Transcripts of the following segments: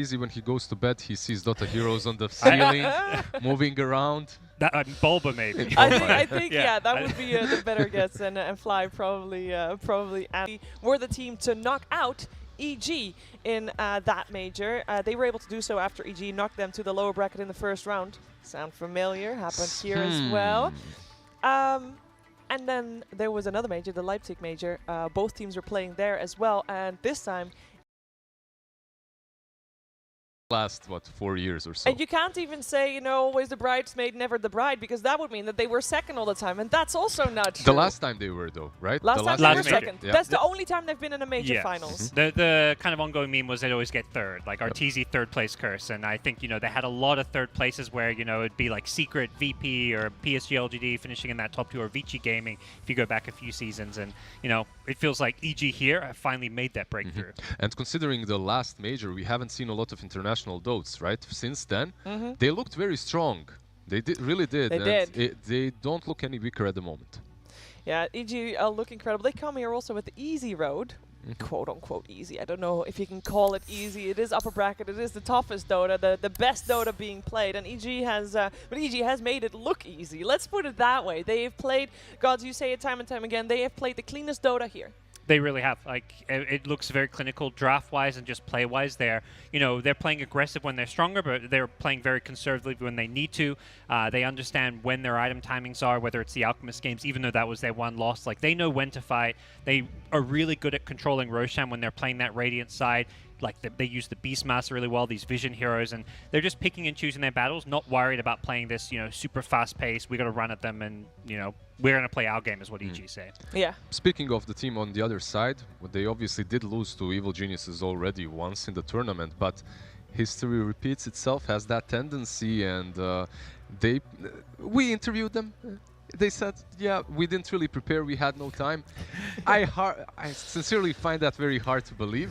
busy when he goes to bed. He sees Dota heroes on the ceiling, moving around. Bulba maybe. I think yeah, that would be the better guess, and Fly probably were the team to knock out EG in that major. They were able to do so after EG knocked them to the lower bracket in the first round. Sound familiar? Happened here as well. And then there was another major, the Leipzig major. Both teams were playing there as well, and this time last, what, 4 years or so. And you can't even say, you know, always the bridesmaid, never the bride, because that would mean that they were second all the time, and that's also not true. The last time they were, though, right? Last time they were second. Yeah. That's the only time they've been in a major finals. The kind of ongoing meme was they'd always get third, like Arteezy third place curse, and I think, you know, they had a lot of third places where, you know, it'd be like Secret, VP, or PSG LGD finishing in that top two, or Vici Gaming if you go back a few seasons, and, you know, it feels like EG here have finally made that breakthrough. And considering the last major, we haven't seen a lot of international Dotes, right? Since then, they looked very strong. They really did. They don't look any weaker at the moment. Yeah, EG look incredible. They come here also with the easy road. Quote unquote easy. I don't know if you can call it easy. It is upper bracket. It is the toughest Dota, the best Dota being played, and EG has, but EG has made it look easy. Let's put it that way. They have played, Gods, you say it time and time again, they have played the cleanest Dota here. They really have. Like, it looks very clinical draft-wise and just play-wise. They're playing aggressive when they're stronger, but they're playing very conservatively when they need to. They understand when their item timings are, whether it's the Alchemist games, even though that was their one loss. Like, they know when to fight. They are really good at controlling Roshan when they're playing that Radiant side. Like, they use the Beastmaster really well, these Vision heroes, and they're just picking and choosing their battles, not worried about playing this, you know, super fast pace. We got to run at them, and, you know, we're going to play our game, is what EG say. Yeah. Speaking of the team on the other side, they obviously did lose to Evil Geniuses already once in the tournament, but history repeats itself, has that tendency, and we interviewed them. They said, yeah, we didn't really prepare, we had no time. I sincerely find that very hard to believe.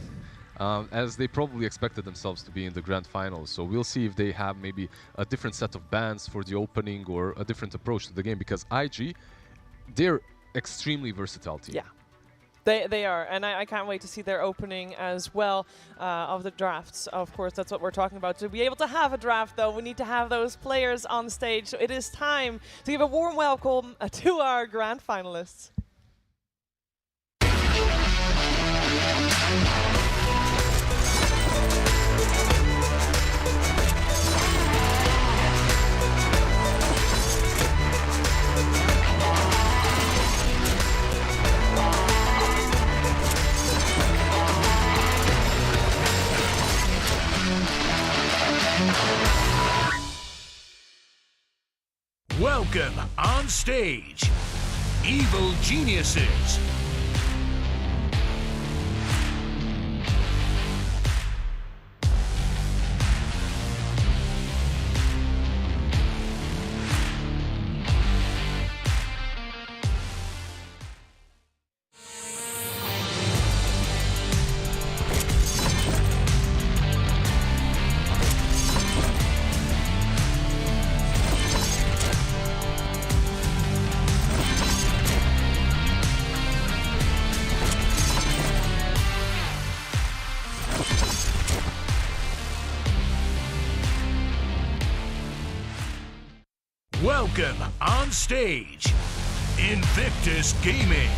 As they probably expected themselves to be in the grand finals. So we'll see if they have maybe a different set of bans for the opening or a different approach to the game, because IG, they're extremely versatile team. Yeah, they are, and I can't wait to see their opening as well of the drafts. Of course, that's what we're talking about. To be able to have a draft, though, we need to have those players on stage. So it is time to give a warm welcome to our grand finalists. Welcome on stage, Evil Geniuses. Welcome on stage, Invictus Gaming.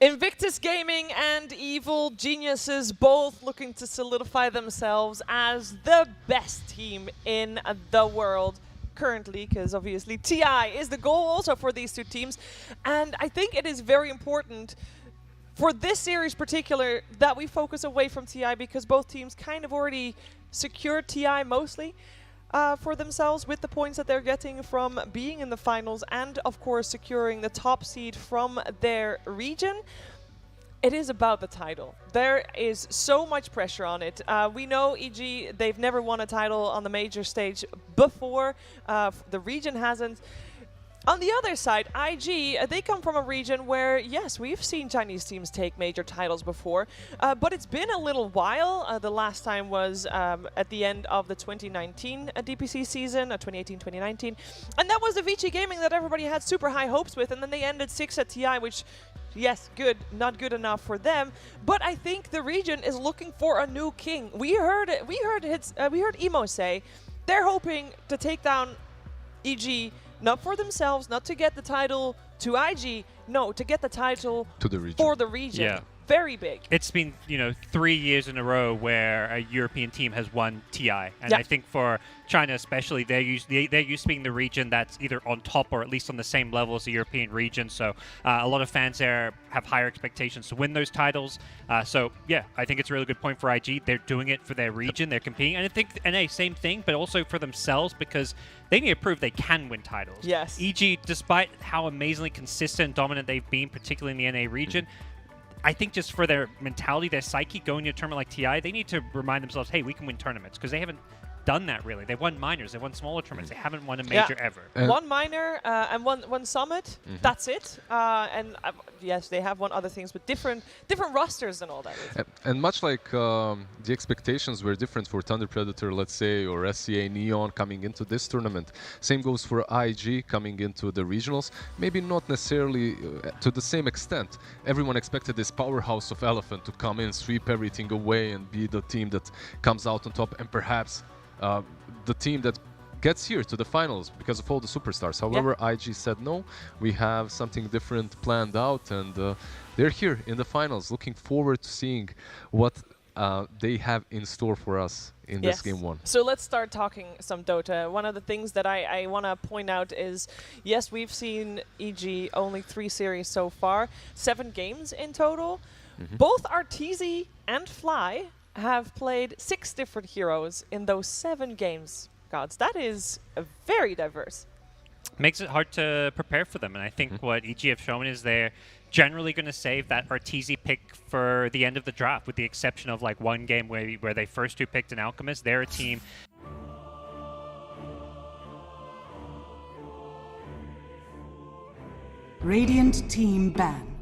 Invictus Gaming and Evil Geniuses both looking to solidify themselves as the best team in the world currently, because obviously TI is the goal also for these two teams. And I think it is very important for this series particular that we focus away from TI, because both teams kind of already secured TI mostly for themselves with the points that they're getting from being in the finals, and of course securing the top seed from their region. It is about the title. There is so much pressure on it. We know EG, they've never won a title on the major stage before. The region hasn't. On the other side, IG, they come from a region where, yes, we've seen Chinese teams take major titles before, but it's been a little while. The last time was at the end of the 2019 DPC season, 2018-2019, and that was the Vici Gaming that everybody had super high hopes with, and then they ended 6 at TI, which, yes, good, not good enough for them. But I think the region is looking for a new king. We heard Emo say they're hoping to take down EG, not for themselves, not to get the title to IG, no, to get the title To the region. for the region. Yeah. Very big. It's been, 3 years in a row where a European team has won TI, and Yeah. I think for China especially, they're used to being the region that's either on top or at least on the same level as the European region. So a lot of fans there have higher expectations to win those titles. So yeah, I think it's a really good point for IG. They're doing it for their region. They're competing, and I think NA same thing, but also for themselves because they need to prove they can win titles. Yes. EG, despite how amazingly consistent and dominant they've been, particularly in the NA region. I think just for their mentality, their psyche going to a tournament like TI, they need to remind themselves, hey, we can win tournaments, because they haven't done that really. They've won minors, they've won smaller tournaments, they haven't won a major ever. One minor and one summit. That's it. And yes, they have won other things, but different rosters and all that. And much like the expectations were different for Thunder Predator, let's say, or SCA Neon coming into this tournament, same goes for IG coming into the regionals. Maybe not necessarily to the same extent. Everyone expected this powerhouse of Elephant to come in, sweep everything away, and be the team that comes out on top, and perhaps the team that gets here to the finals because of all the superstars. However, IG said no, we have something different planned out, and they're here in the finals. Looking forward to seeing what they have in store for us in this game one. So let's start talking some Dota. One of the things that I want to point out is, yes, we've seen EG only 3 series so far, 7 games in total. Both Arteezy and Fly have played 6 different heroes in those 7 games. Gods, that is very diverse. Makes it hard to prepare for them, and I think what EG have shown is they're generally going to save that Arteezy pick for the end of the draft, with the exception of like one game where they first 2 picked an Alchemist. They're a team. Radiant team ban.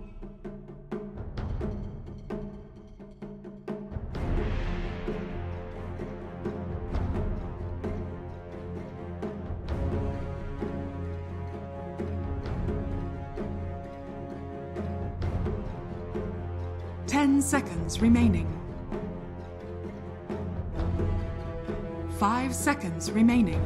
Seconds remaining. 5 seconds remaining.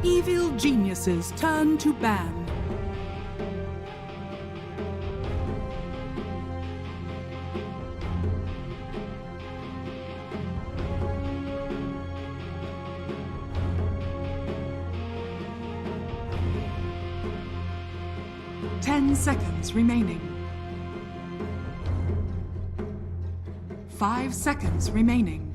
Evil Geniuses turn to ban. 10 seconds remaining. 5 seconds remaining.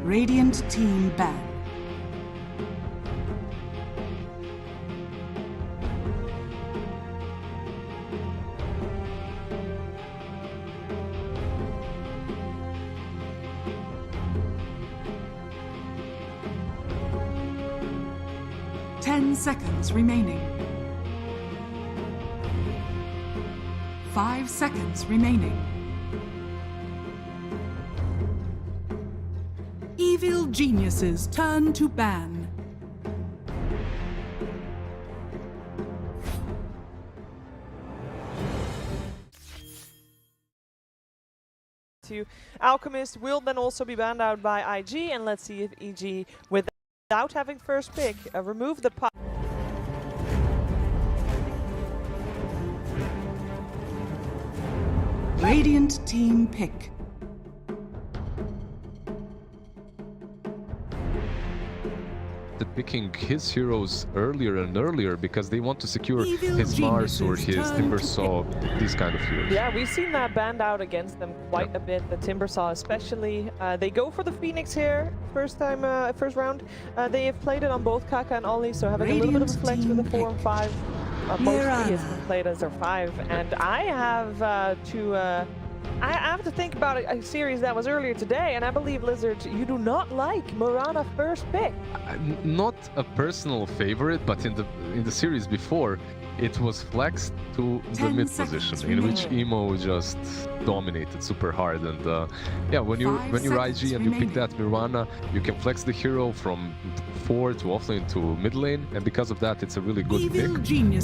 Radiant team ban. Ten seconds remaining. 5 seconds remaining. Evil geniuses turn to ban. To Alchemist will then also be banned out by IG, and let's see if EG, without having first pick, remove the pot. Radiant team pick. Picking his heroes earlier and earlier because they want to secure Evil his Mars or his geniuses Timbersaw, these kind of heroes. Yeah, we've seen that banned out against them quite a bit, the Timbersaw especially. They go for the Phoenix here, first round. They have played it on both Kaka and Ollie, so having a little bit of a flex with the 4 and 5. Mostly it's been played as their 5, and I have I have to think about a series that was earlier today, and I believe, Lizard, you do not like Mirana first pick. Not a personal favorite, but in the series before, it was flexed to the mid position, in which Emo just dominated super hard. And yeah, when you're IG and you pick that Mirana, you can flex the hero from 4 to offlane to mid lane, and because of that, it's a really good pick.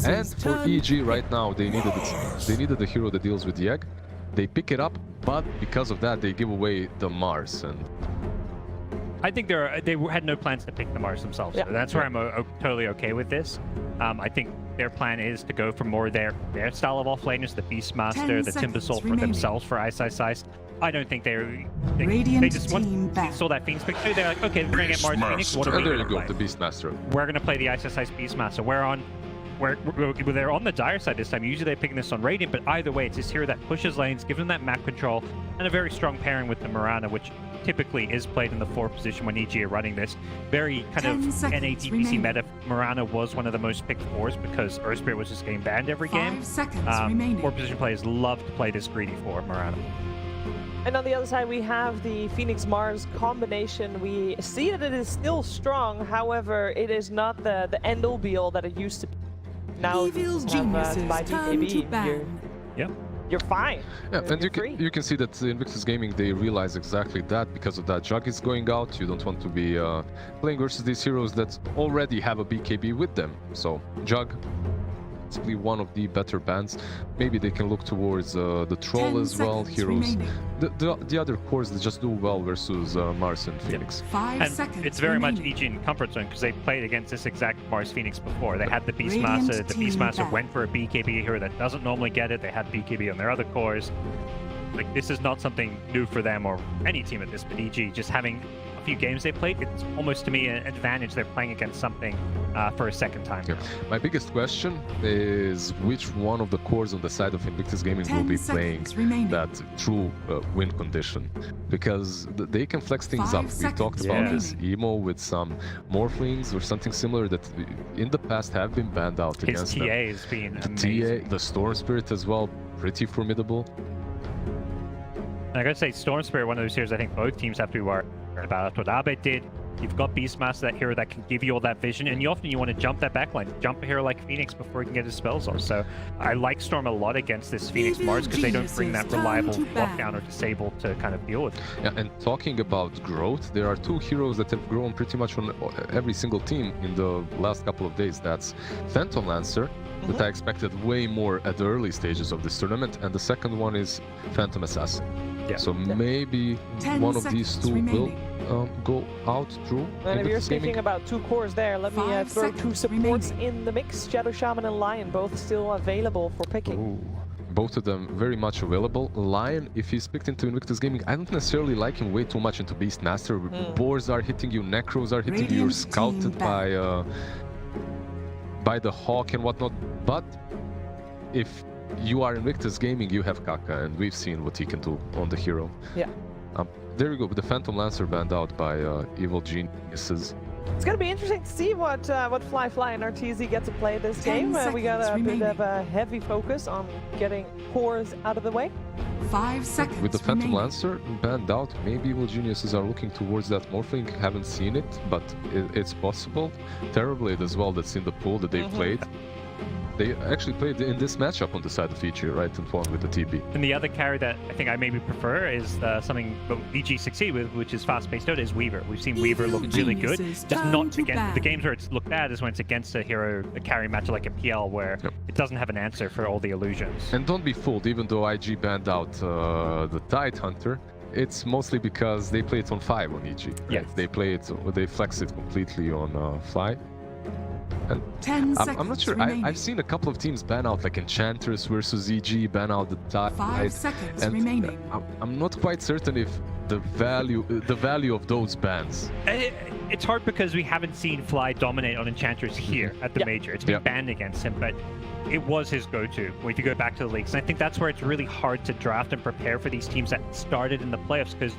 And for EG right now, they needed a hero that deals with the egg. They pick it up, but because of that, they give away the Mars. And I think they had no plans to pick the Mars themselves. Yeah. So that's where I'm totally okay with this. I think their plan is to go for more their style of offlaners, the Beastmaster, the Timbersaw for themselves for Ice. I don't think they just saw that Phoenix pick. They're like, okay, we're gonna get Mars Phoenix. What are we gonna play? The Beastmaster. We're gonna play the Ice Beastmaster. They're on the dire side this time. Usually they're picking this on Radiant, but either way, it's this hero that pushes lanes, gives them that map control, and a very strong pairing with the Mirana, which typically is played in the 4 position when EG are running this. Very kind 10 of seconds NADPC remaining. meta. Mirana was one of the most picked 4s because Earth Spirit was just getting banned every 5 game. seconds remaining. 4 position players love to play this greedy for Mirana. And on the other side, we have the Phoenix-Mars combination. We see that it is still strong. However, it is not the end-all be-all that it used to be. Now Evil you just geniuses have 5 turn to BKB. ban. You're fine. Yeah, You're and free. you can see that Invictus Gaming, they realize exactly that. Because of that, Jug is going out. You don't want to be playing versus these heroes that already have a BKB with them. So Jug, possibly one of the better bans. Maybe they can look towards the Troll 10 as well. seconds Heroes, remaining. the other cores that just do well versus Mars and Phoenix. 5 And seconds it's very much remaining. EG in comfort zone because they played against this exact Mars Phoenix before. They had the Radiant Beastmaster. The team Beastmaster back. went for a BKB hero that doesn't normally get it. They had BKB on their other cores. Like, this is not something new for them or any team at this, but EG just having a few games they played, it's almost to me an advantage they're playing against something for a second time. Yeah. My biggest question is which one of the cores on the side of Invictus Gaming will 10 be playing seconds remaining. that true win condition, because they can flex things 5 up. We talked seconds about this remaining. emo with some morphlings or something similar that in the past have been banned out His against TA them. has been The amazing. TA, the Storm Spirit as well, pretty formidable. And I gotta say, Storm Spirit, one of those heroes I think both teams have to be worried about. That's what Abe did. You've got Beastmaster, that hero that can give you all that vision, and you want to jump that backline, jump a hero like Phoenix before he can get his spells off. So I like Storm a lot against this Phoenix Evil Mars because they don't bring that geniuses reliable turn to ban. lockdown or disable to kind of deal with. Yeah, and talking about growth, there are 2 heroes that have grown pretty much on every single team in the last couple of days. That's Phantom Lancer, that I expected way more at the early stages of this tournament, and the second one is Phantom Assassin. Yeah. So maybe 10 one of these seconds 2 remaining. will go out through And if you're Invictus speaking Gaming. about 2 cores there, let me 5 throw 2 seconds supports remaining. in the mix. Shadow Shaman and Lion, both still available for picking. Both of them very much available. Lion, if he's picked into Invictus Gaming, I don't necessarily like him way too much into Beastmaster. Boars are hitting you, Necros are hitting you, you're Radiant team scouted back. by the Hawk and whatnot. But if you are Invictus Gaming, you have Kaka, and we've seen what he can do on the hero. Yeah. There you go, the Phantom Lancer banned out by Evil Geniuses. It's going to be interesting to see what Fly and RTZ get to play this 10 game. We got a seconds bit of remaining. a heavy focus on getting cores out of the way. 5 seconds With the Phantom remaining. Lancer banned out, maybe Evil Geniuses are looking towards that Morphling. Haven't seen it, but it's possible. Terrorblade as well, that's in the pool that they played. They actually played in this matchup on the side of EG, right, and won with the TB. And the other carry that I think I maybe prefer is something that EG succeed with, which is fast-paced Dota, is Weaver. We've seen Weaver look Evil really good. geniuses Just turn not to against ban. the games where it's looked bad is when it's against a hero, a carry match like a PL, where Yep. it doesn't have an answer for all the illusions. And don't be fooled, even though IG banned out the Tide Hunter, it's mostly because they play it on 5 on EG. Right? Yes. They flex it completely on Fly. And 10 seconds I'm not sure. remaining. I've seen a couple of teams ban out like Enchantress versus EG, ban out the Tide. 5 seconds and remaining. I'm not quite certain if the value of those bans. It's hard because we haven't seen Fly dominate on Enchantress here at the Yeah. major. It's been Yeah. banned against him, but it was his go-to if you go back to the leagues. And I think that's where it's really hard to draft and prepare for these teams that started in the playoffs because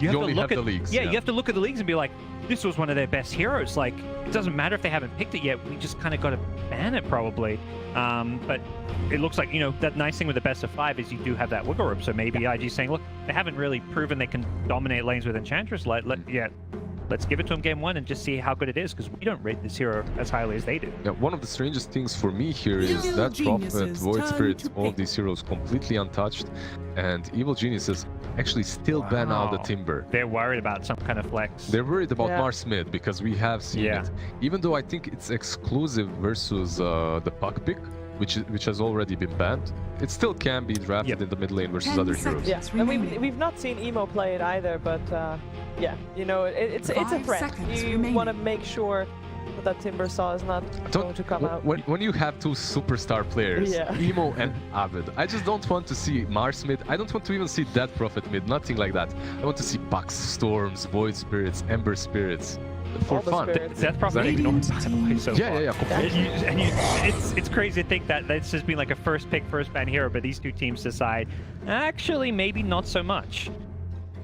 you have only to look have at the leagues, Yeah, yeah. you have to look at the leagues and be like, this was one of their best heroes. Like, it doesn't matter if they haven't picked it yet. We just kind of got to ban it probably. But it looks like, that nice thing with the best of 5 is you do have that wiggle room. So maybe IG saying, look, they haven't really proven they can dominate lanes with Enchantress yet. Let's give it to them game 1 and just see how good it is, because we don't rate this hero as highly as they do. Yeah, one of the strangest things for me here is Evil that Prophet, Geniuses Void turn Spirit, to all of pick. these heroes completely untouched, and Evil Geniuses actually still ban out the Wow. Timber. They're worried about some kind of flex. They're worried about Yeah. Mars mid because we have seen Yeah. it. Even though I think it's exclusive versus the puck pick, which has already been banned, it still can be drafted Yep. in the mid lane versus 10 other seconds. heroes. Yeah, and remaining. we've not seen Emo play it either, but yeah, it's a 5 threat. seconds You remaining. want to make sure that Timber Saw is not going to come out. When you have 2 superstar players, Yeah. Emo and Avid, I just don't want to see Mars mid. I don't want to even see Dead Prophet mid, nothing like that. I want to see Pucks, Storms, Void Spirits, Ember Spirits, for All the fun. spirits. That's probably Radiant ignored, by the way, team. so Yeah, far. yeah, completely. It's crazy to think that that's just been like a first pick, first ban hero, but these two teams decide, actually, maybe not so much.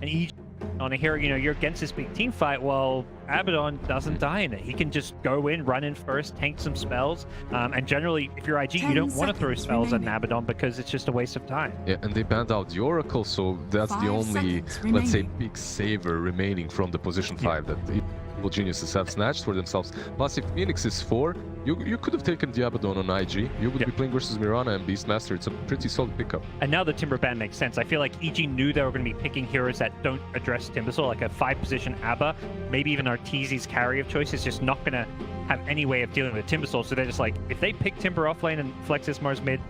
And on a hero, you know, you're against this big team fight, well, Abaddon doesn't die in it. He can just go in, run in first, tank some spells, and generally, if you're IG, you 10 don't want to throw seconds spells at an remaining. Abaddon because it's just a waste of time. Yeah, and they banned out the Oracle, so that's the 5 only, seconds let's say, remaining. big saver remaining from the position 5 that the Evil Geniuses have snatched for themselves. Plus, if Phoenix is 4, you could have taken the Abaddon on IG. You would Yeah. be playing versus Mirana and Beastmaster. It's a pretty solid pickup. And now the Timber ban makes sense. I feel like EG knew they were going to be picking heroes that don't address Timbersaw, like a 5-position Abba, maybe even Arteezy's carry of choice is just not going to have any way of dealing with Timbersaw. So they're just like, if they pick Timber off lane and flex this Mars mid,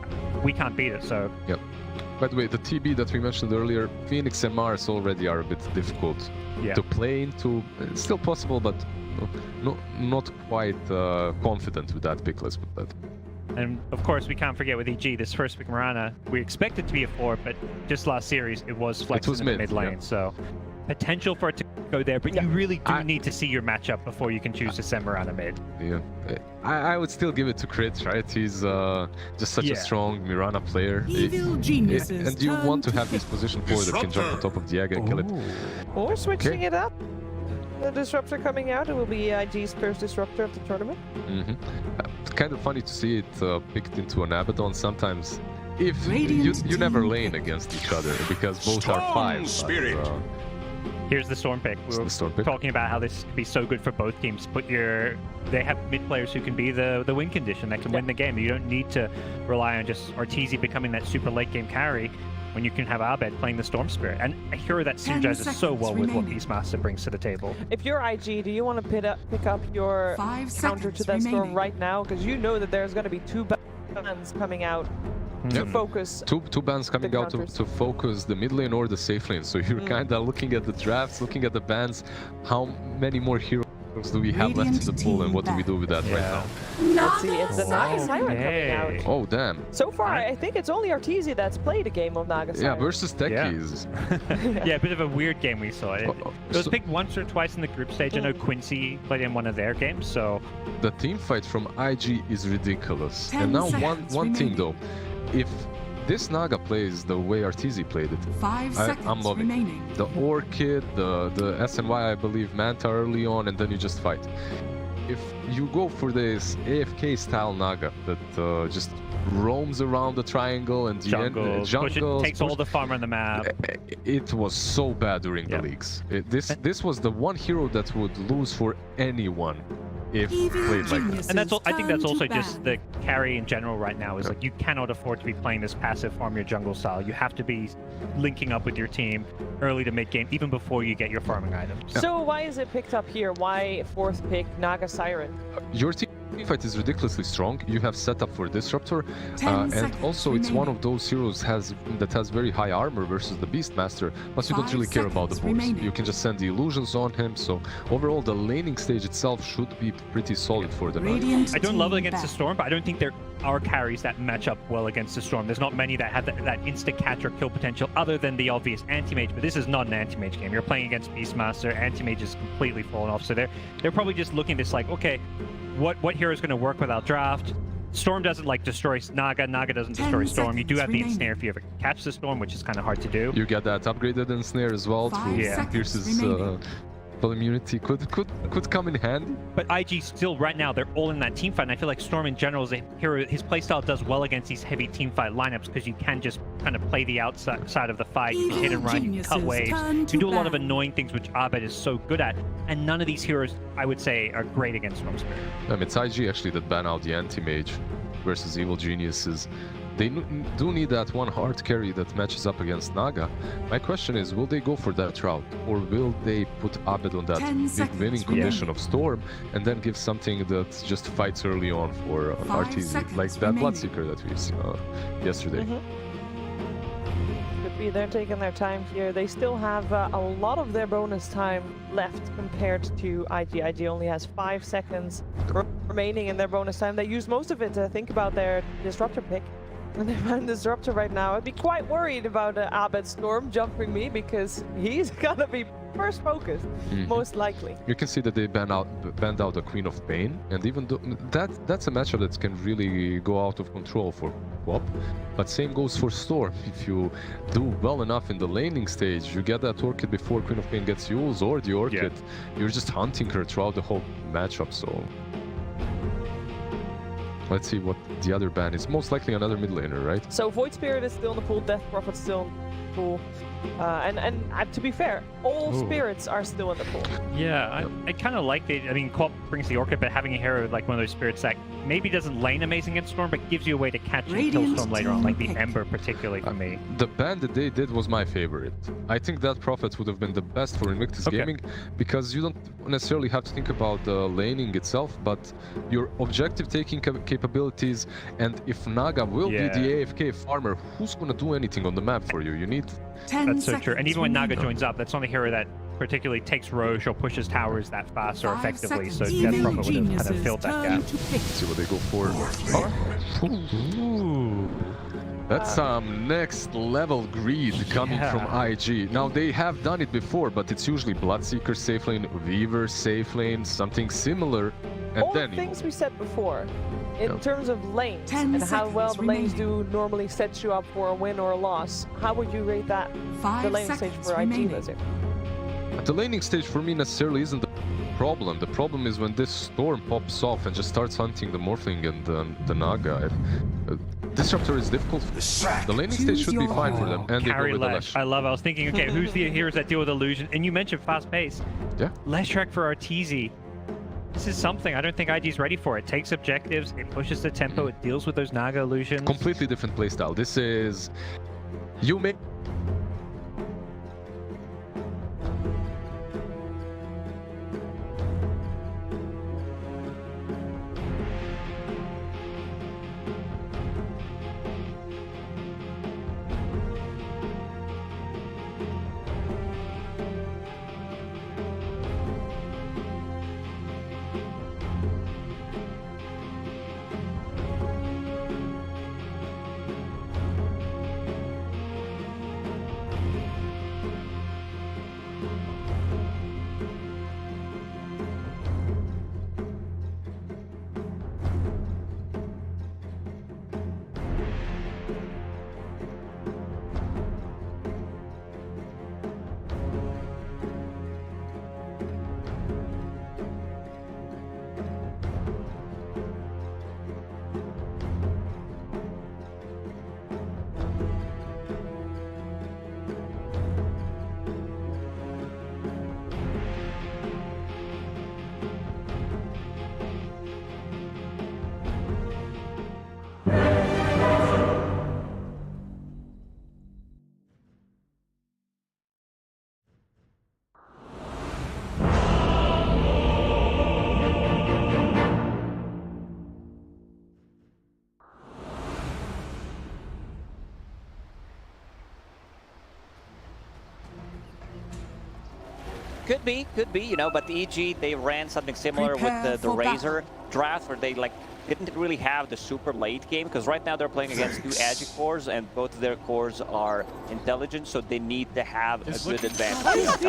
we can't beat it. So Yep. By the way, the TB that we mentioned earlier, Phoenix and Mars already are a bit difficult yeah. to play into. It's still possible, but not quite confident with that pick, let's put that. And of course, we can't forget with EG, this first pick Mirana, we expect it to be a 4, but just last series, it was flexing was in the mid, mid lane. yeah. So potential for it to go there, but Yeah. you really do I- need to see your matchup before you can choose to send Mirana mid. Yeah, I would still give it to Crit, right? He's just such Yeah. a strong Mirana player. Evil geniuses. And you turn want to to have this hit. position 4 that can jump on top of the egg and kill it. Or switching Okay. it up. The Disruptor coming out, it will be IG's first Disruptor of the tournament. Kind of funny to see it picked into an Abaddon sometimes. If Radiant you never team lane pick. against each other because both are Strong 5. spirit. Here's the Storm pick. We were The Storm pick. talking about how this could be so good for both teams. They have mid players who can be the win condition that can win the game. You don't need to rely on just Arteezy becoming that super late game carry when you can have Abed playing the Storm Spirit. And a hero that 10 synergizes so seconds well with what remaining. Beastmaster brings to the table. If you're IG, do you want to pick up your 5 counter to seconds that storm remaining. right now? Because you know that there's going to be 2 bans coming out to focus. Two bans coming out counters. to focus the mid lane or the safe lane. So you're kind of looking at the drafts, looking at the bans. How many more heroes do we have left in the Radiant pool, and what do team we do with that right Yeah. now? Let's see, it's the Naga Siren coming Okay. out. Oh damn! So far, I think it's only Arteezy that's played a game of Naga Yeah, Siren. versus Techies. Yeah, a bit of a weird game we saw. It was So- picked once or twice in the group stage. I know Quincy played in one of their games, so The team fight from IG is ridiculous. 10 And now seconds one thing remaining. though, if this Naga plays the way Arteezy played it, 5 I'm seconds loving it. remaining. The Orchid, the SNY, I believe, Manta early on, and then you just fight. If you go for this AFK style Naga that just roams around the triangle and the jungle, jungles, takes all the farm on the map. it was so bad during Yeah. the leagues. This was the one hero that would lose for anyone if Evil played like that. geniuses. And I think that's turn also to just ban. the carry in general right now is like you cannot afford to be playing this passive farm your jungle style. You have to be linking up with your team early to mid game, even before you get your farming items. So why is it picked up here? Why 4th pick Naga Siren? Your team fight is ridiculously strong. You have set up for Disruptor, 10 and seconds also it's one remaining. of those heroes that has very high armor versus the Beastmaster, but you don't 5 really care about the seconds boards. remaining. You can just send the illusions on him, so overall the laning stage itself should be pretty solid for the Knight. Radiant I don't love it team against the back. Storm, but I don't think there are carries that match up well against the Storm. There's not many that have that instant catch or kill potential other than the obvious anti-mage, but this is not an anti-mage game. You're playing against Beastmaster, anti-mage is completely fallen off, so they're probably just looking this like, okay, what hero is going to work without draft? Storm doesn't like destroy Naga, Naga doesn't 10 destroy Storm. You do seconds have the remaining. ensnare if you ever catch the Storm, which is kind of hard to do. You get that upgraded ensnare as well 5 through Yeah. Pierce's remaining. full immunity. Could come in handy. But IG still, right now, they're all in that team fight, and I feel like Storm in general is a hero. His playstyle does well against these heavy team fight lineups because you can just kind of play the outside of the fight. You can hit and run, you can cut Evil waves, geniuses you can do a lot of turn to annoying things, which Abed is so good at. And none of these heroes, I would say, are great against Storm Spirit. It's IG actually that ban out the anti-mage versus Evil Geniuses. They do need that one hard carry that matches up against Naga. My question is, will they go for that route, or will they put Abed on that 10 big seconds winning remaining. condition of Storm and then give something that just fights early on for 5 Arteezy, seconds like that remaining. Bloodseeker that we saw yesterday? Could be they're taking their time here. They still have a lot of their bonus time left compared to IG. IG only has 5 seconds remaining in their bonus time. They used most of it to think about their Disruptor pick. And they run Disruptor right now. I'd be quite worried about Abed Storm jumping me because he's gonna be first focus, most likely. You can see that they banned out the Queen of Pain, and even though that's a matchup that can really go out of control for Quap. But same goes for Storm. If you do well enough in the laning stage, you get that Orchid before Queen of Pain gets used, or the Orchid, you're just hunting her throughout the whole matchup. So let's see what the other ban is. Most likely another mid laner, right? So Void Spirit is still in the pool, Death Prophet's still in the pool. And to be fair, all spirits are still in the pool. Yeah, I kind of like it. I mean, Co-op brings the Orchid, but having a hero like one of those spirits that maybe doesn't lane amazing against Storm, but gives you a way to catch and kill Storm later on, like the Ember particularly for me. The ban that they did was my favorite. I think that Prophet would have been the best for Invictus Gaming, because you don't necessarily have to think about the laning itself, but your objective taking capabilities, and if Naga will be the AFK farmer, who's gonna do anything on the map for you? You need... 10 That's so seconds true. And even when Naga remaining. joins up, that's not a hero that particularly takes Roche or pushes towers that fast or 5 effectively, so seconds. Death Evil Prophet would have kind of geniuses filled that turn gap. to pick. See what they go for. Ooh. That's some next level greed coming from IG. Now they have done it before, but it's usually Bloodseeker safe lane, Weaver safe lane, something similar, and All then the things we said before, in terms of lanes 10 and how well seconds the lanes remaining. do normally set you up for a win or a loss, how would you rate that? 5 The laning stage seconds for IG, remaining. Lizzie? the laning stage for me necessarily isn't the problem. The problem is when this Storm pops off and just starts hunting the Morphling and the Naga. Disruptor is difficult. The laning stage should be fine for them, and they go Carry with the Lesh. Lesh. I love it. I was thinking, okay, who's the heroes that deal with illusion? And you mentioned fast pace. Yeah. Leshrac for Arteezy. This is something I don't think IG's ready for. It takes objectives, it pushes the tempo, it deals with those Naga illusions. Completely different playstyle. This is... You make... Could be, you know, but the EG, they ran something similar Prepare with the for Razor draft, where they like didn't really have the super late game, because right now they're playing against two Agi cores, and both of their cores are intelligent, so they need to have a good advantage.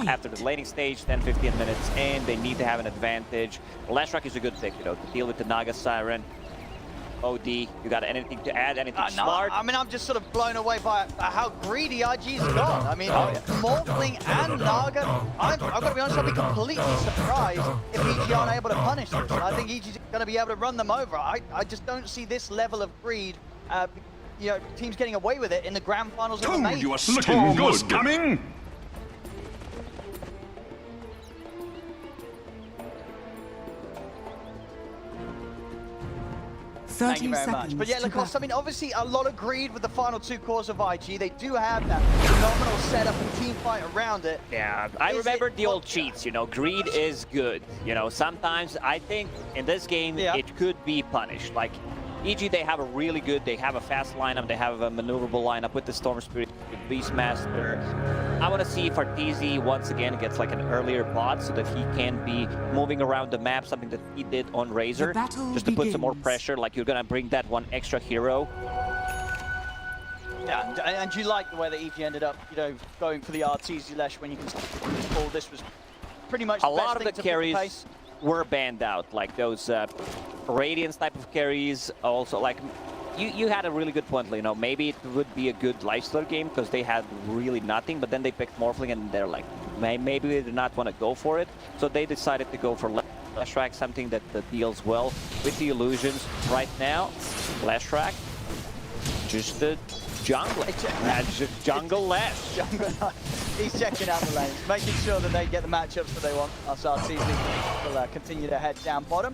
After the laning stage, 10-15 minutes in, they need to have an advantage. Leshrac is a good pick, you know, to deal with the Naga Siren. OD, you got anything to add? Anything No, smart? I mean, I'm just sort of blown away by how greedy IG's gone. I mean, Morphling and Naga, I've got to be honest, I'll be completely surprised if EG aren't able to punish this. And I think EG's going to be able to run them over. I just don't see this level of greed, you know, teams getting away with it in the grand finals of the main. You a storm was coming! 30 Thank you very seconds much. But yeah, to Lacoste, I battle. mean, obviously a lot of greed with the final two cores of IG. They do have that phenomenal setup and team fight around it. Yeah, I Is remember it- the old cheats, you know, greed is good. You know, sometimes I think in this game, it could be punished. Like, EG, they have a really good, they have a fast lineup, they have a maneuverable lineup with the Storm Spirit, with Beastmaster. I want to see if Arteezy once again gets like an earlier bot so that he can be moving around the map, something that he did on Razor, battle just to put some more begins. pressure, like you're gonna bring that one extra hero. Yeah, and you like the way that EG ended up, you know, going for the RTZ Lesh when you can pull. This was pretty much A lot of the carries were banned out, like those Radiance type of carries. Also, like you had a really good point, you know, maybe it would be a good lifesteal game because they had really nothing, but then they picked Morphling and they're like, maybe they did not want to go for it, so they decided to go for Leshrac, something that deals well with the illusions. Right now, Leshrac, just the jungle, jungle Lesh. He's checking out the lanes, making sure that they get the matchups that they want. RTZ will continue to head down bottom.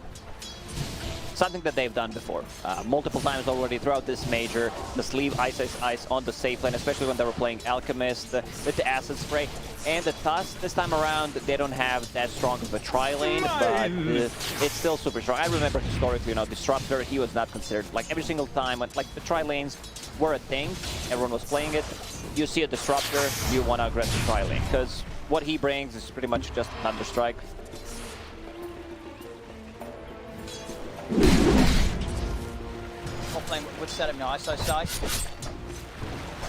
Something that they've done before, multiple times already throughout this major. The sleeve ice on the safe lane, especially when they were playing Alchemist with the acid spray. And the Tusk, this time around, they don't have that strong of a tri-lane, but it's still super strong. I remember historically, you know, Disruptor, he was not considered, like every single time, when, like the tri-lanes were a thing, everyone was playing it. You see a Disruptor, you want to aggressive tri-lane, because what he brings is pretty much just Thunderstrike. Top lane would set him now, ISO side.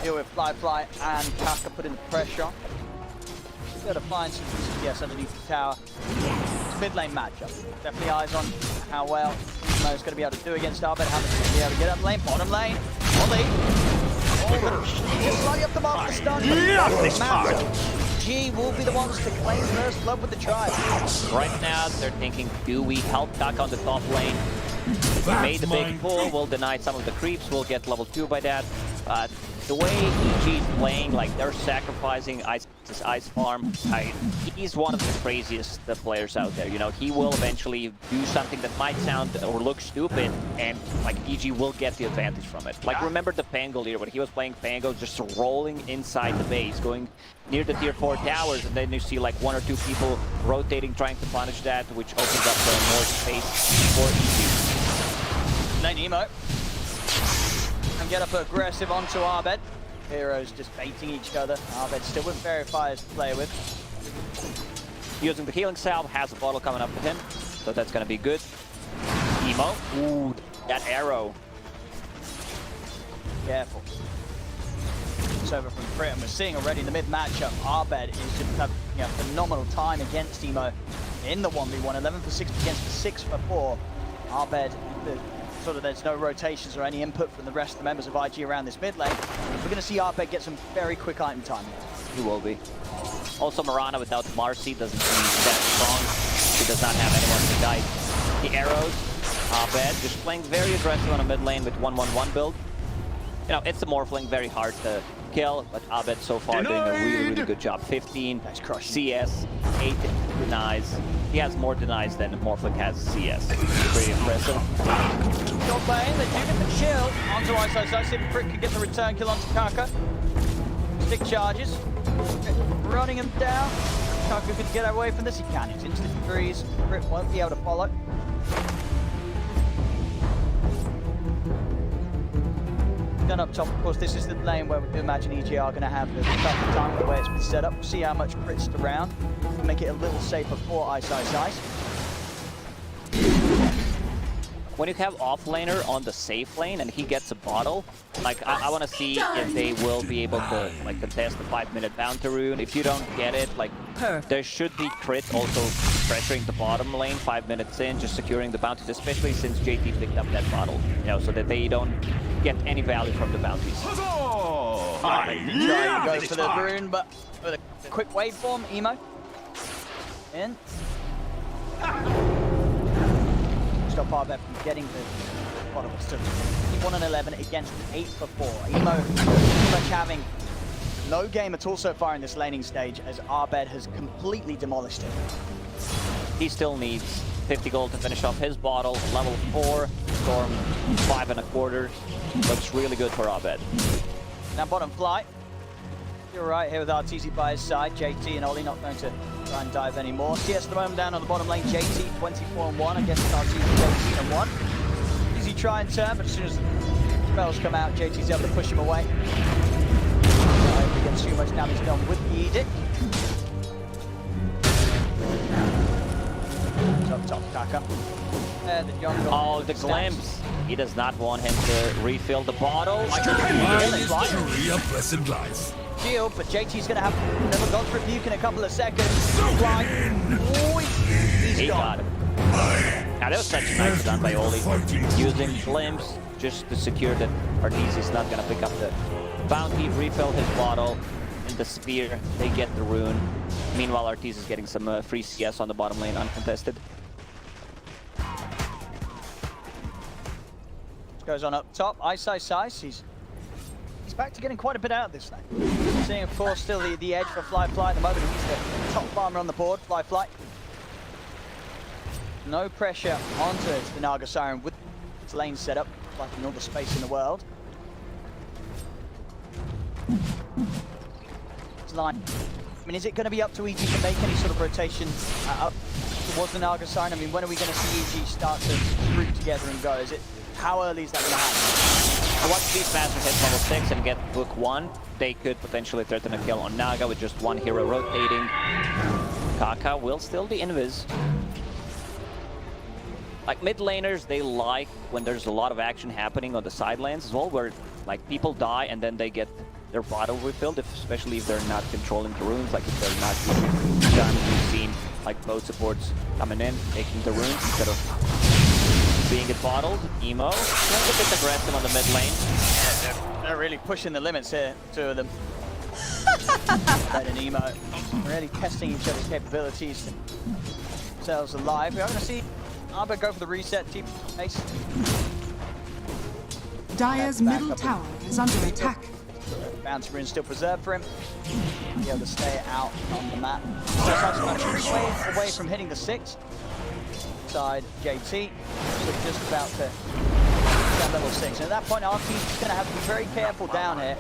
Here with Fly and Kaka putting the pressure on. Got to find some CPS underneath the tower. It's a mid lane matchup. Definitely eyes on how well Imo's going to be able to do against Arbet. How much he's going to be able to get up lane, bottom lane. Ollie. Just slightly up the mark for stun. G will be the ones to claim first blood with the tribe. Right now, they're thinking, do we help Kaka on the top lane? Made the big pull, will deny some of the creeps, will get level 2 by that. But the way EG is playing, like they're sacrificing Ice Farm, he's one of the craziest players out there. You know, he will eventually do something that might sound or look stupid, and like EG will get the advantage from it. Like remember the Pangolier, when he was playing Pango, just rolling inside the base, going near the tier 4 towers, and then you see like 1 or 2 people rotating, trying to punish that, which opens up more space for EG. Lane Emo. And get up aggressive onto Arbed. Heroes just baiting each other. Arbed still with verifiers to play with. Using the healing salve, has a bottle coming up to him, so that's gonna be good. Emo, ooh, that arrow. Careful. It's over from Crit, and we're seeing already in the mid matchup, Arbed is just having a phenomenal time against Emo in the 1v1. 11 for 6 against the 6 for 4. Arbed, sort of there's no rotations or any input from the rest of the members of IG around this mid lane. We're going to see Arbed get some very quick item time. He will be. Also, Mirana without Marcy doesn't seem that strong. She does not have anyone to guide the arrows. Arbed just playing very aggressive on a mid lane with 1-1-1 build. You know, it's a Morphling, very hard to kill, but Arbed so far doing a really good job. 15 CS, 8 denies. He has more denies than Morphling has CS. Pretty impressive. Top lane, they do get the chill onto ISO. See if Crit can get the return kill onto Kaka. Stick charges. Running him down. Kaka could get away from this. He can. He's into the trees. Crit won't be able to follow. Done up top, of course, this is the lane where we do imagine EG are going to have the tough time with the way it's been set up. We'll see how much Crit's around. We'll make it a little safer for Ice. When you have offlaner on the safe lane and he gets a bottle, like I want to see if they will be able to like contest the 5-minute bounty rune. If you don't get it, like there should be Crit also pressuring the bottom lane 5 minutes in, just securing the bounties, especially since JT picked up that bottle, you know, so that they don't get any value from the bounties. Trying to go for the rune, but with a quick waveform, Emo. In. Stop Arbet from getting the bottom. So 1-11 against 8 for 4. Emo pretty much having no game at all so far in this laning stage, as Arbed has completely demolished it. He still needs 50 gold to finish off his bottle. Level 4, Storm 5.25. Looks really good for Arbed. Now bottom flight. You're right here with RTZ by his side. JT and Ollie not going to try and dive anymore. CS at the moment down on the bottom lane. JT 24-1 against RTZ 18-1. Easy try and turn, but as soon as the spells come out, JT's able to push him away. Against too much damage done with the Edict. Up top, Kaka. The jungle. Oh, the glimpse. He does not want him to refill the bottle. A blessed life. Shield, but JT's gonna have another God's Rebuke in a couple of seconds. Fly. Oh, he's He gone. got him. Now that was such a nice done by Oli. Using glimpse just to secure that Arteezy is not gonna pick up the bounty, refill his bottle, and the spear. They get the rune. Meanwhile, Arteezy is getting some free CS on the bottom lane, uncontested. Goes on up top. Ice. He's back to getting quite a bit out of this thing. Seeing, of course, still the edge for Fly at the moment. He's the top farmer on the board. Fly. No pressure onto the Naga Siren with its lane set up, like in all the space in the world. It's line. I mean, is it going to be up to EG to make any sort of rotation up towards the Naga Siren? I mean, when are we going to see EG start to group together and go? Is it? How early is that going to happen? Once Beastmaster hits level 6 and get book 1, they could potentially threaten a kill on Naga with just one hero rotating. Kaka will still be invis. Like mid laners, they like when there's a lot of action happening on the side lanes as well, where like people die and then they get their bottle refilled, especially if they're not controlling the runes, like if they're not getting done. We've seen like both supports coming in, taking the runes instead of being it bottled. Emo, a bit aggressive on the mid lane. Yeah, they're really pushing the limits here, two of them. Ben and Emo really testing each other's capabilities to keep themselves alive. We're going to see Arba go for the reset, team pace. Dire's middle tower is under attack. Bounty rune still preserved for him. Be able to stay out on the map. So away from hitting the 6. Side JT, so just about to that level 6. And at that point, RT is going to have to be very careful down here.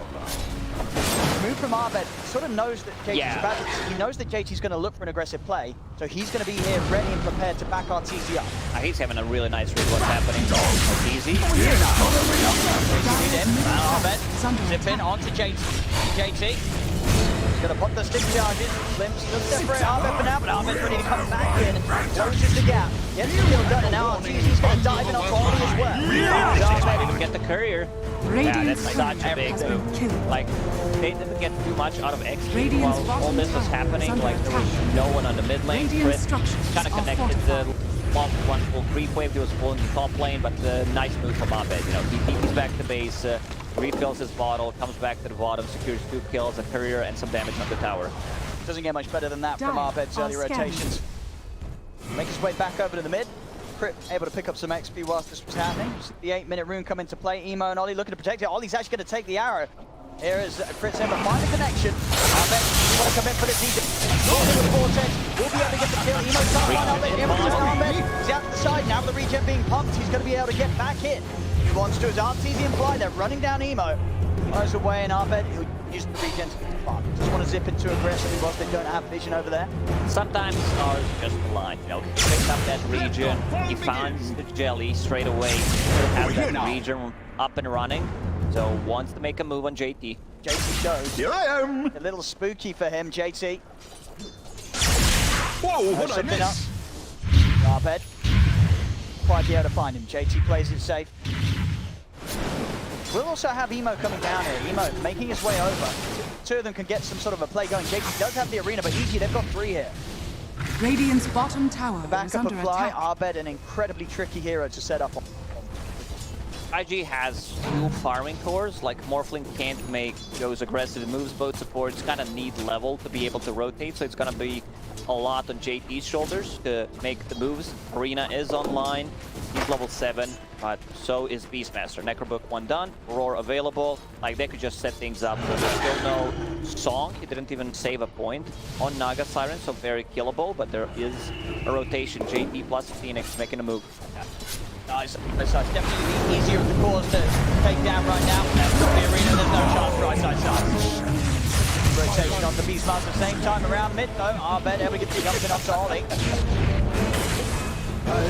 Move from Arbed, sort of knows that JT's about to, he knows that JT's going to look for an aggressive play, so he's going to be here ready and prepared to back Arteezy up. He's having a really nice read what's happening. Arteezy. Arbed, zip in onto JT. He's going to pop the stick charges. Limp still separate Arbed for now, but Arbed's ready to come back in. Closes the gap. Gets the kill done, and now Arteezy's going to dive in onto Oli as well. Arteezy's not even get the courier. Yeah, that's Radiant's such a big has been move. killed. Like, they didn't get too much out of XP Radiant's while bottom all this was tower happening. is under Like, there was attack. no one on the mid lane. Radiant Chris structures kind of are connected the fortified. one full creep wave. He was pulling the top lane, but nice move from Abed. You know, he's back to base, refills his bottle, comes back to the bottom, secures 2 kills, a courier, and some damage on the tower. Doesn't get much better than that from Dire Arbed's are early scanning. rotations. Make his way back over to the mid. Crip able to pick up some XP whilst this was happening. The 8-minute rune come into play. Emo and Oli looking to protect it. Oli's actually going to take the arrow. Here is Crit's able to find the connection. Arbed, you want to come in for the DJ. With Vortex, we'll be able to get the kill. Emo can't find Arbed. Emo just Arbed. He's out to the side. Now with the regen being pumped, he's going to be able to get back in. He wants to. His Arteezy and Fly. They're running down Emo. Goes away and Arbed, he'll use the regen to fun. Just want to zip in too aggressively whilst they don't have vision over there. Sometimes ours just blind, you know, he picks up that region, he finds the jelly straight away, has that region up and running, so wants to make a move on JT. JT shows. Here I am. A little spooky for him, JT. Whoa, what I Something up. miss? Arbed. Quite be able to find him. JT plays it safe. We'll also have Emo coming down here. Emo making his way over. Two of them can get some sort of a play going. JT does have the arena, but EG, they've got 3 here. Radiant's bottom tower is Back up under a Fly. attack. Arbed, an incredibly tricky hero to set up on. IG has 2 farming cores, like Morphling can't make those aggressive moves. Both supports kind of need level to be able to rotate, so it's going to be a lot on JT's shoulders to make the moves. Arena is online, he's level 7, but so is Beastmaster. Necrobook 1 done, Roar available, like they could just set things up. So there's still no Song, he didn't even save a point on Naga Siren, so very killable, but there is a rotation. JT plus Phoenix making a move. Nice. It's definitely easier of the cores to take down right now. The arena, there's no chance for side. Rotation on the Beastmaster, same time around mid though. Arbed able to get the jumping up to Oli.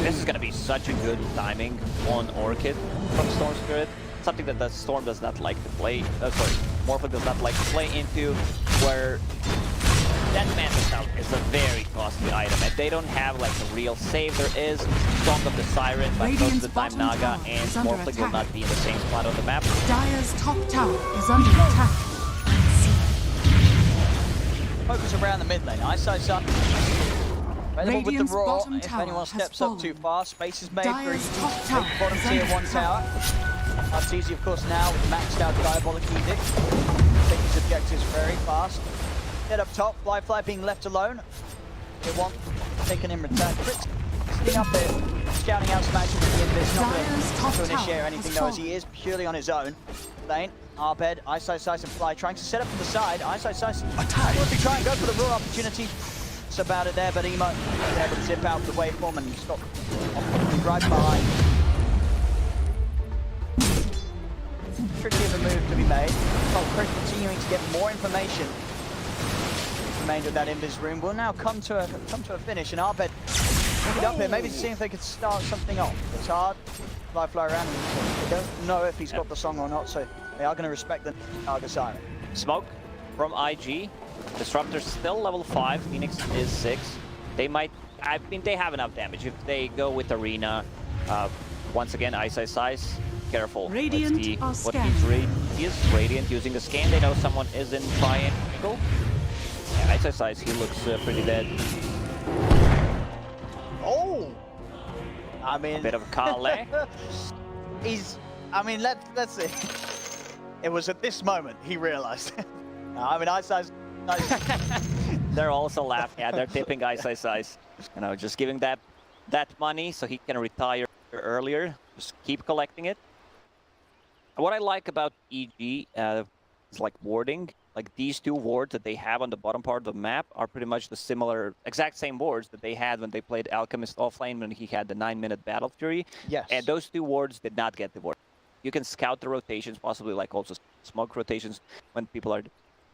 This is going to be such a good timing on Orchid from Storm Spirit. Something that the Storm does not like to play. Sorry, Morphle does not like to play into, where that Mantis Out is a very costly item, and they don't have like a real save. There is Song of the Siren, but most of the time Naga and Morphling will not be in the same spot on the map. Dire's top tower is under attack. Focus around the mid lane. ISO's up. Available with the Radiant's Roar. bottom If tower anyone has steps up too fallen. far, space is made for Dire's each top tower bottom is tier under 1 attack. tower. That's easy, of course, now with the maxed out Diabolic Edict. Take these objectives very fast. Head up top, Fly being left alone. They want taken in return. Crit sitting up there, scouting out some action with the Invis. Not Dire's top going to tower initiate or anything has though, as fallen. he is purely on his own. Lane, Arbed, Iso, Sice, and Fly trying to set up from the side. Iso, Sice, want to try and go for the raw opportunity. It's about it there, but Emo was able to zip out the waveform and stop right behind. Tricky of a move to be made. Oh, Chris continuing to get more information. The remainder of that Invis room will now come to a finish, and Arbed pick it up here, maybe to see if they could start something off. It's hard. Fly around, and they don't know if he's got the song or not, so they are going to respect the Naga Siren. Smoke from IG. Disruptor's still level 5. Phoenix is 6. They might... I mean, they have enough damage. If they go with Arena, once again, Size. Careful. Radiant Let's see are what scanning. he is. Radiant using the scan. They know someone is in triangle. Yeah, Size, he looks pretty dead. Oh! I mean... A bit of Kale. He's... I mean, let's see. It was at this moment he realized. No, I mean, Ice. They're also laughing. Yeah, they're tipping Size. You know, just giving that money so he can retire earlier. Just keep collecting it. What I like about EG is like warding. Like these two wards that they have on the bottom part of the map are pretty much the similar, exact same wards that they had when they played Alchemist offlane when he had the 9-minute Battle Fury. Yes. And those two wards did not get the ward. You can scout the rotations, possibly like also smoke rotations when people are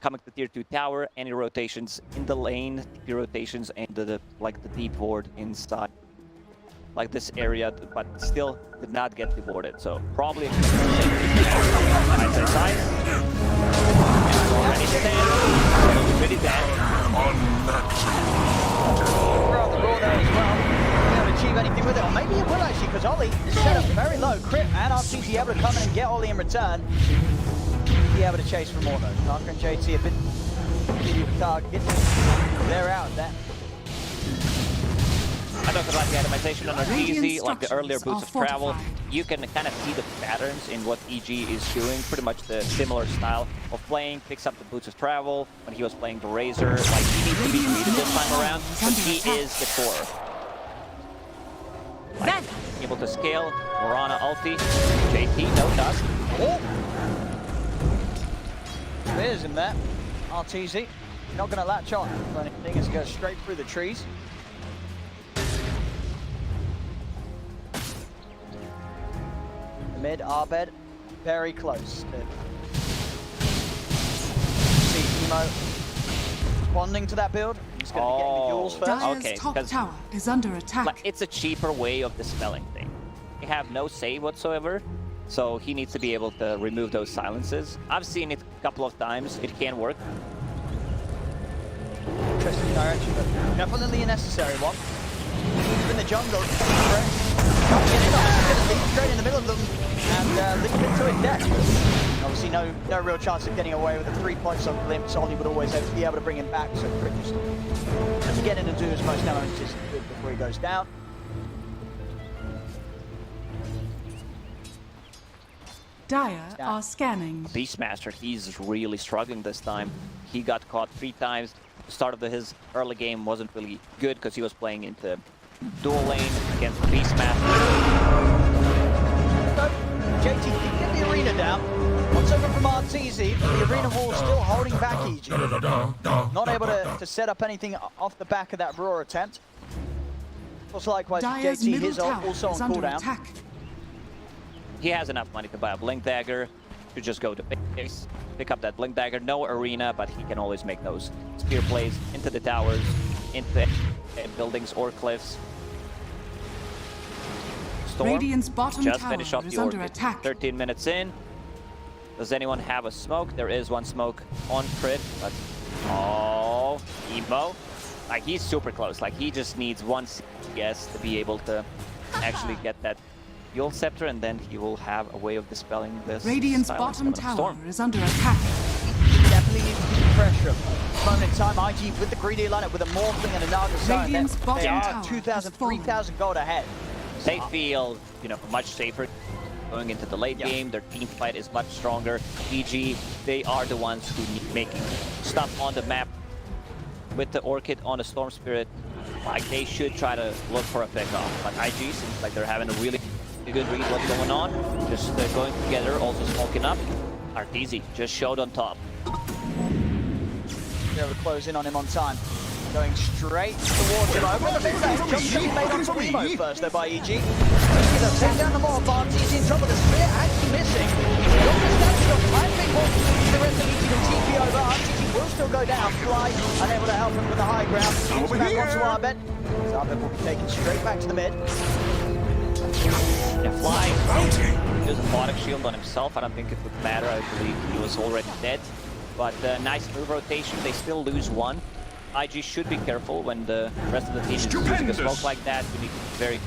coming to tier 2 tower, any rotations in the lane, TP rotations, and the deep ward inside. Like this area, but still did not get rewarded. So probably Size. Already stand. Pretty dead. Throw out the raw there as well. Be able to achieve anything with it, or maybe it will actually, because Ollie is set up very low. Crit and RTC able to come in and get Ollie in return. Be able to chase for more though. Darker and JT a bit easy to target. They're out there. I don't like the itemization on Radiant easy, like the earlier structures boots are of travel. fortified. You can kind of see the patterns in what EG is doing, pretty much the similar style of playing. Picks up the boots of travel when he was playing the Razor. Like he needs to be treated this time around, but he is the core. Like, able to scale, Morana ulti, JT, no dust. Oh! There's him there. RTZ. Not going to latch on for anything as it goes straight through the trees. Mid, Arbed, very close. See Emo responding to that build. He's going to be getting the duels first. Dire's Okay, top 'cause- tower is under attack. Like, it's a cheaper way of dispelling things. They have no save whatsoever, so he needs to be able to remove those silences. I've seen it a couple of times. It can work. Interesting direction, but definitely a necessary one. In the jungle, straight in the middle of them, and leap into it death. Obviously, no real chance of getting away with the 3 points on Glimpse. Ollie would always be able to bring him back, so Crit just has to get in and do as much damage as he could before he goes down. Dire are scanning. Beastmaster, he's really struggling this time. He got caught 3 times. The start of his early game wasn't really good because he was playing into dual lane against Beastmaster. So, JT did get the arena down. Once over from RTZ, but the arena wall still holding back EG. Not able to set up anything off the back of that Roar attempt. Also, likewise, Dire's JT, middle his tower also is on under cooldown. attack. He has enough money to buy a Blink Dagger, to just go to base, pick up that Blink Dagger. No arena, but he can always make those spear plays into the towers, into buildings or cliffs. Storm, Radiant's bottom just tower finish off is the under Orchid. attack. 13 minutes in. Does anyone have a smoke? There is one smoke on Crit, but oh, Oh, Emo. Like, he's super close. Like, he just needs one CS to be able to actually get that Fuel Scepter, and then he will have a way of dispelling this. Radiant's silence bottom coming up tower Storm. is under attack. Definitely needs to keep pressure. Moment in time, IG with the greedy lineup with a Morphling and a Naga Sun. Radiant's They bottom are tower 2,000, has fallen. 3,000 gold ahead. They feel, you know, much safer going into the late game. Their team fight is much stronger. EG, they are the ones who need making stuff on the map. With the Orchid on the Storm Spirit, like, they should try to look for a pickoff. But IG seems like they're having a really good read what's going on. Just going together, also smoking up. Arteezy just showed on top. They're able to close in on him on time. Going straight towards him. Over the middle there. Jump should be made onto Emo first though by EG. They'll take down the more bombs. He's in trouble. The spear actually missing. Still climbing the rest of EG to TP over. RTG will still go down. Fly unable to help him with the high ground. Moves back onto Arbet. Arbet will be taken straight back to the mid. Yeah, Fly does a Aquatic Shield on himself. I don't think it would matter. I believe he was already dead. But nice move rotation. They still lose one. IG should be careful when the rest of the team is using a smoke like that. You need to be very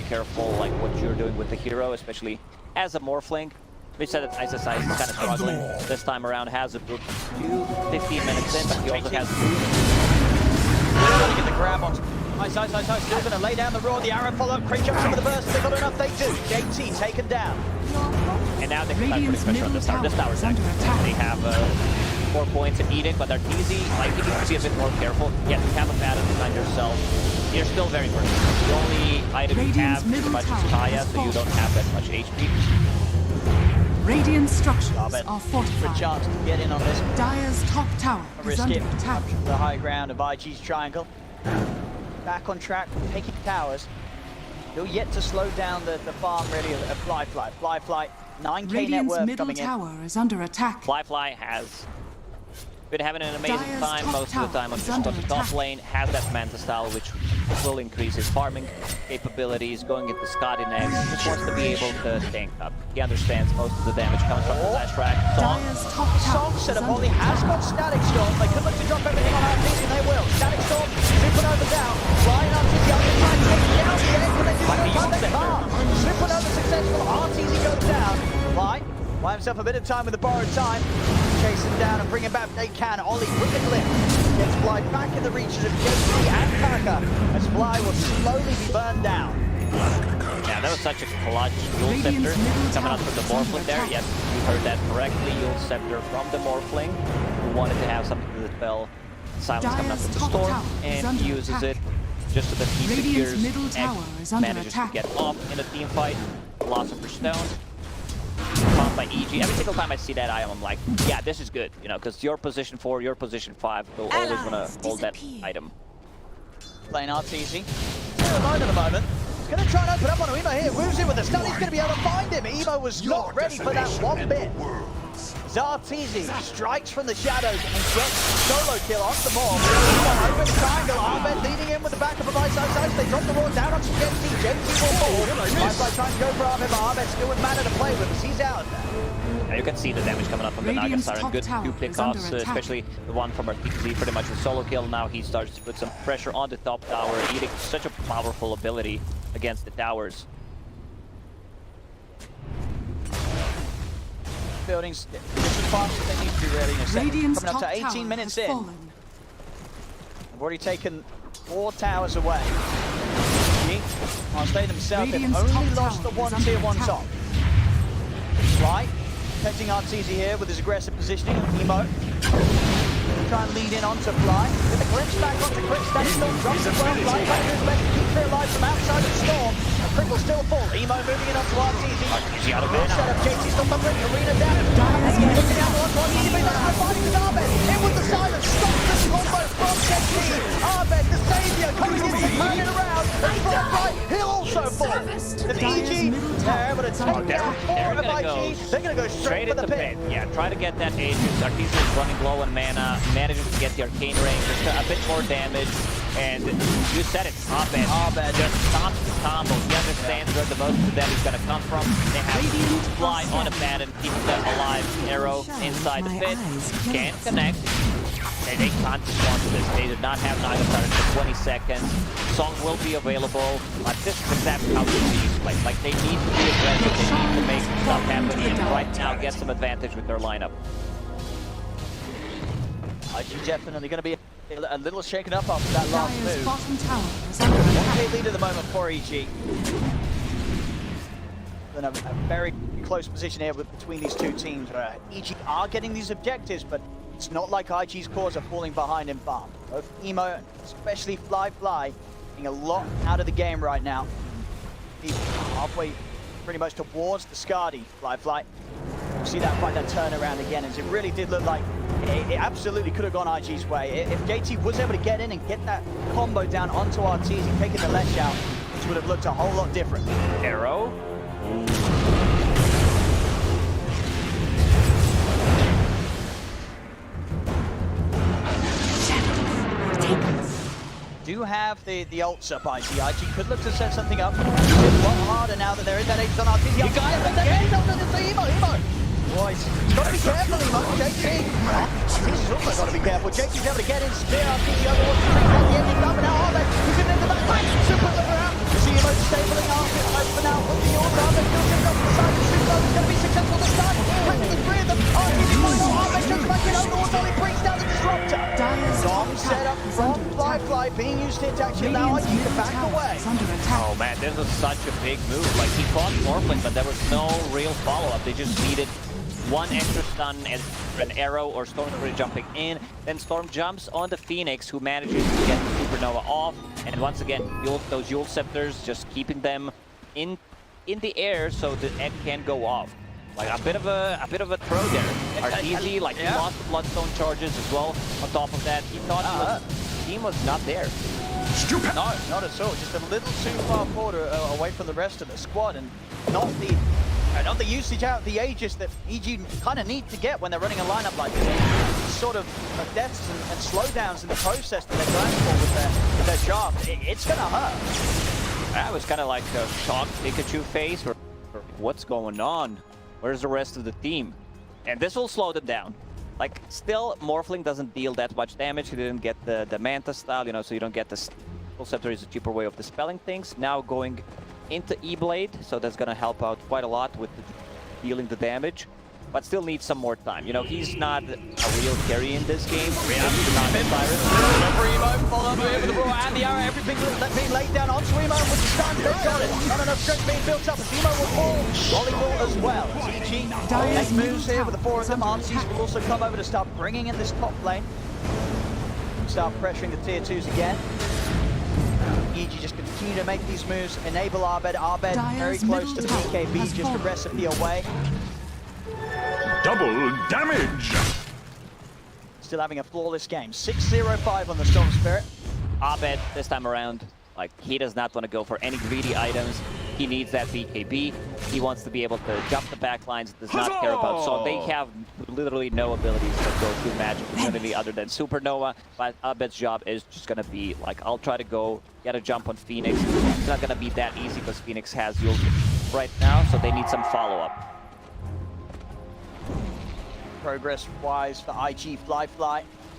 careful, like what you're doing with the hero, especially as a Morphling. We said that ISSI is kind of struggling this time around. Has a book 15 minutes in, but he also has Trying to get the grab on. Nice. Still going to lay down the roar. The arrow follow-up. Crate jumps over the burst. They got enough. They do. JT taken down. and now they can start putting pressure on this tower. This tower's actually they have 4 points in Edict, but Arteezy, like, you need to be a bit more careful. Yes, you have a pattern behind yourself. You're still very versatile. The only item you have is much as Kaya, so you don't have that much HP. Radiant structures Arbet are for a fortified. chance to get in on this. Dire's top tower is Risk under it. attack. The high ground of IG's triangle. Back on track, taking towers. Still yet to slow down the farm really of Fly. 9k net Radiant's worth middle coming in. tower is under attack. Fly has been having an amazing Dire's time top most of the time on tower is the under top attack. lane, has that Manta style which will increase his farming capabilities, going into Scotty next, just wants to be able to tank up. He understands most of the damage comes from the flash track. Song, Dire's top tower Song is set up under only has attack. got Static Storm. They could look to drop everything on Arteezy, and they will. Static Storm, Supernova down. Flying up to the other side, taking down the egg, but they do Might be not, they used can't. Supernova successful, Arteezy goes down. Fly, buy himself a bit of time with the borrowed time. Chase him down and bring him back. They can. Ollie with the clip. Gets Fly back in the reaches of JC and Parker as Fly will slowly be burned down. yeah, that was such a clutch Yule Radiant's Scepter middle coming out tower from the is under Morphling there. attack. Yes, you heard that correctly. Yule Scepter from the Morphling, who wanted to have something to dispel silence coming out Dire's from the top storm, tower is and under he uses attack. it just so that he Radiant's secures middle and tower is under manages attack. to get off in a team fight. Philosopher Stone. Found by EG. Every single time I see that item, I'm like, yeah, this is good, you know, because your position 4, your position 5 will always want to hold that item. Playing Arteezy. Still alone at the moment. He's going to try and open up on Emo here. Moves in with the stun. He's going to be able to find him. Emo was not ready for that one bit. Arteezy strikes from the shadows and gets solo kill off the Morph. Open triangle. Arbet leading in with the back of a side. They drop the wall down onto JT. JT will fall. Lifeline trying to go for Arbet, but Arbet still with mana to play with as he's out there. Now you can see the damage coming up from the Naga Radiant's Siren. top Good tower 2 is under pickoffs, attack. especially the one from Arteezy, pretty much a solo kill. Now he starts to put some pressure on the top tower. Edict, such a powerful ability against the towers. Buildings just as fast as they need to be ready in a second. Radiant's Coming up top to 18 tower minutes has in. fallen. They've already taken 4 towers away. Whilst they themselves have Radiant's only top lost the tower is one under tier 1 attack. top. Fly, protecting Arteezy here with his aggressive positioning. Emo, try and lead in onto Fly. With the glimpse back onto Crit, Static Storm drops as well. Fly back to his left, keeps their life from outside of Storm. A Crit will still fall. Emo moving in onto Arteezy. Arteezy out of Good mana. setup, JT's still bubbling, Arena down. Dire's Again, middle looking down tower the one, is Arteezy, but under not fighting with Arbet. In with the silence, stops the combo from JT. Arbet, the savior, coming in to turn it around. And Fly, he'll also fall. The Dire's EG, middle they're tower able to is take under down attack. 4 They're of gonna go IG. They're going to go straight for in the pit. Yeah, try to get that Aegis. Arteezy is running low on mana, manages to get the Arcane Ring, just a bit more damage. And you said it, Arbet just stops the combo. He understands where the most of the damage is going to come from. They have Radiant Fly on a pad and keep them alive. Arrow inside the pit. Can't connect. They can't respond to this. They did not have Naga Siren for 20 seconds. Song will be available, but this is exactly how these play. Like, they need to be aggressive, they need to make stuff happen, and right now get some advantage with their lineup. IG definitely going to be a little shaken up after that last Dire's move. bottom tower is under attack. 1K lead at the moment for EG. In a very close position here between these two teams where EG are getting these objectives, but it's not like IG's cores are falling behind in farm. Both Emo, especially Fly, getting a lot out of the game right now. He's halfway pretty much towards the Skadi, Fly. You see that fight, that turnaround again, as it really did look like it absolutely could have gone IG's way. If JT was able to get in and get that combo down onto Arteezy, taking the ledge out, which would have looked a whole lot different. Arrow. Do have the ults up IG. IG could look to set something up. It's a lot harder now that there is that Ace on Arteezy. You got it, but then Emo. Boys, got to be careful, Emo. JT. Arteezy's also got to be careful. JT's able to get in, spear Arteezy over what's the at the end. He's up and now Arben. He's in the back line. Super look around. You see Emo stabling Arben for now. With the ult, Arben still sitting up the side. Super is going to be successful this time. With the three of them. Arteezy might not. Arben jumps back in. Ult only brings down the disruptor. Dire's top Bomb set up tower is from under attack. Fly being used here to actually allow Radiant's you to middle back tower away. is under attack. Oh man, this was such a big move. Like, he caught Morphling, but there was no real follow-up. They just needed one extra stun and an arrow or Storm jumping in. Then Storm jumps on the Phoenix, who manages to get the Supernova off. And once again, those Yule Scepters just keeping them in the air so the egg can go off. Like a bit of a throw there. Arteezy, like, he lost the Bloodstone charges as well. On top of that, he thought his team was not there. Stupid. No, not at all. Just a little too far forward away from the rest of the squad, and not the usage out of the Aegis that EG kind of need to get when they're running a lineup like this. Sort of deaths and slowdowns in the process that they're going for with their shaft. It's gonna hurt. That was kind of like a shocked Pikachu face. Or what's going on? Where's the rest of the team? And this will slow them down. Like, still, Morphling doesn't deal that much damage. He didn't get the Manta style, you know, so you don't get the Soul Scepter is a cheaper way of dispelling things. Now going into E-Blade, so that's gonna help out quite a lot with dealing the damage. But still needs some more time. You know, he's not a real carry in this game. Follow the way with the brawl and the arrow, everything being laid down onto Emo with the stun. They got it. Not enough strength being built up. Emo will fall. Volleyball as well. EG make moves here with the four of them. Arteezy will also come over to start bringing in this top lane. Start pressuring the tier 2s again. EG just continue to make these moves, enable Arbed. Arbed very close to the BKB, just a recipe away. Double damage. Still having a flawless game. 6-0-5 on the Storm Spirit. Abed, this time around, like, he does not want to go for any greedy items. He needs that BKB. He wants to be able to jump the back lines, does not care about. So they have literally no abilities that go through magic community other than Supernova. But Abed's job is just going to be, like, I'll try to go get a jump on Phoenix. It's not going to be that easy because Phoenix has Yule right now, so they need some follow-up. Progress-wise for IG Fly.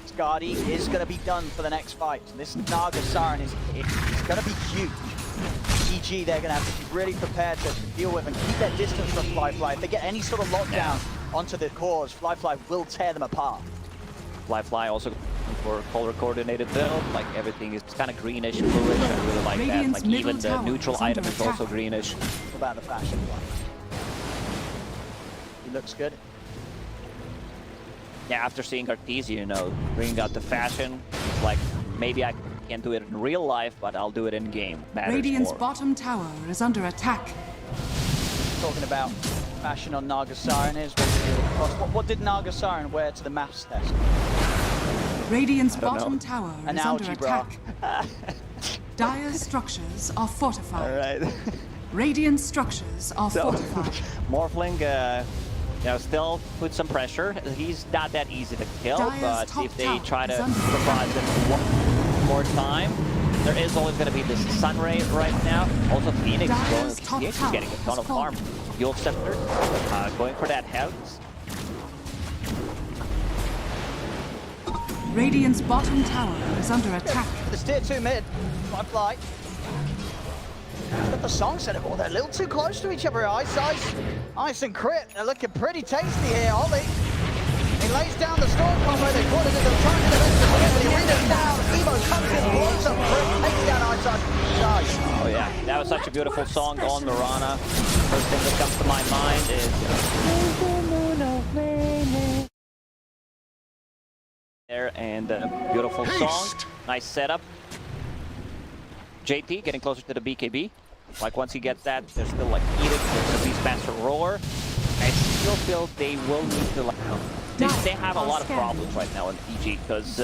Skadi is going to be done for the next fight. This Naga Siren is going to be huge. EG, they're going to have to be really prepared to deal with and keep their distance from Fly. If they get any sort of lockdown onto the cores, Fly will tear them apart. Fly also for color coordinated build, like everything is kind of greenish, bluish. I really like that. Like even the neutral item is also greenish. What about the fashion Fly? He looks good. Yeah, after seeing Arteezy, you know, bringing out the fashion, it's like, maybe I can't do it in real life, but I'll do it in game. Matters Radiant's more. bottom tower is under attack. Talking about fashion on Naga Siren is what did Naga Siren wear to the maths test? Radiant's bottom tower is Analogy, under bro. attack. Dire's structures are fortified. Alright. Radiant structures are fortified. Morphling, you know, still put some pressure. He's not that easy to kill, Dire's but top if they tower try to is under provide them one more time, there is always going to be this Sun Ray right now. Also, Phoenix Dire's top is tower getting a ton has of harm. fallen. Yule Scepter going for that health. Radiant's bottom tower is under attack. There's tier 2 mid. Fly. Got the song set up. Oh, they're a little too close to each other. Ice and Crit. They're looking pretty tasty here. Ollie. He lays down the storm combo. They caught it. They're trying to get the rest of the readers down. Evo comes in, blows up Crit, takes down Ice. Oh yeah, that was such a beautiful song on Mirana. First thing that comes to my mind is there, and a beautiful song. Nice setup. JT getting closer to the BKB. Like once he gets that, there's still like Edict, there's the Beastmaster Roar. I still feel they will need to like they have a lot of problems right now in EG because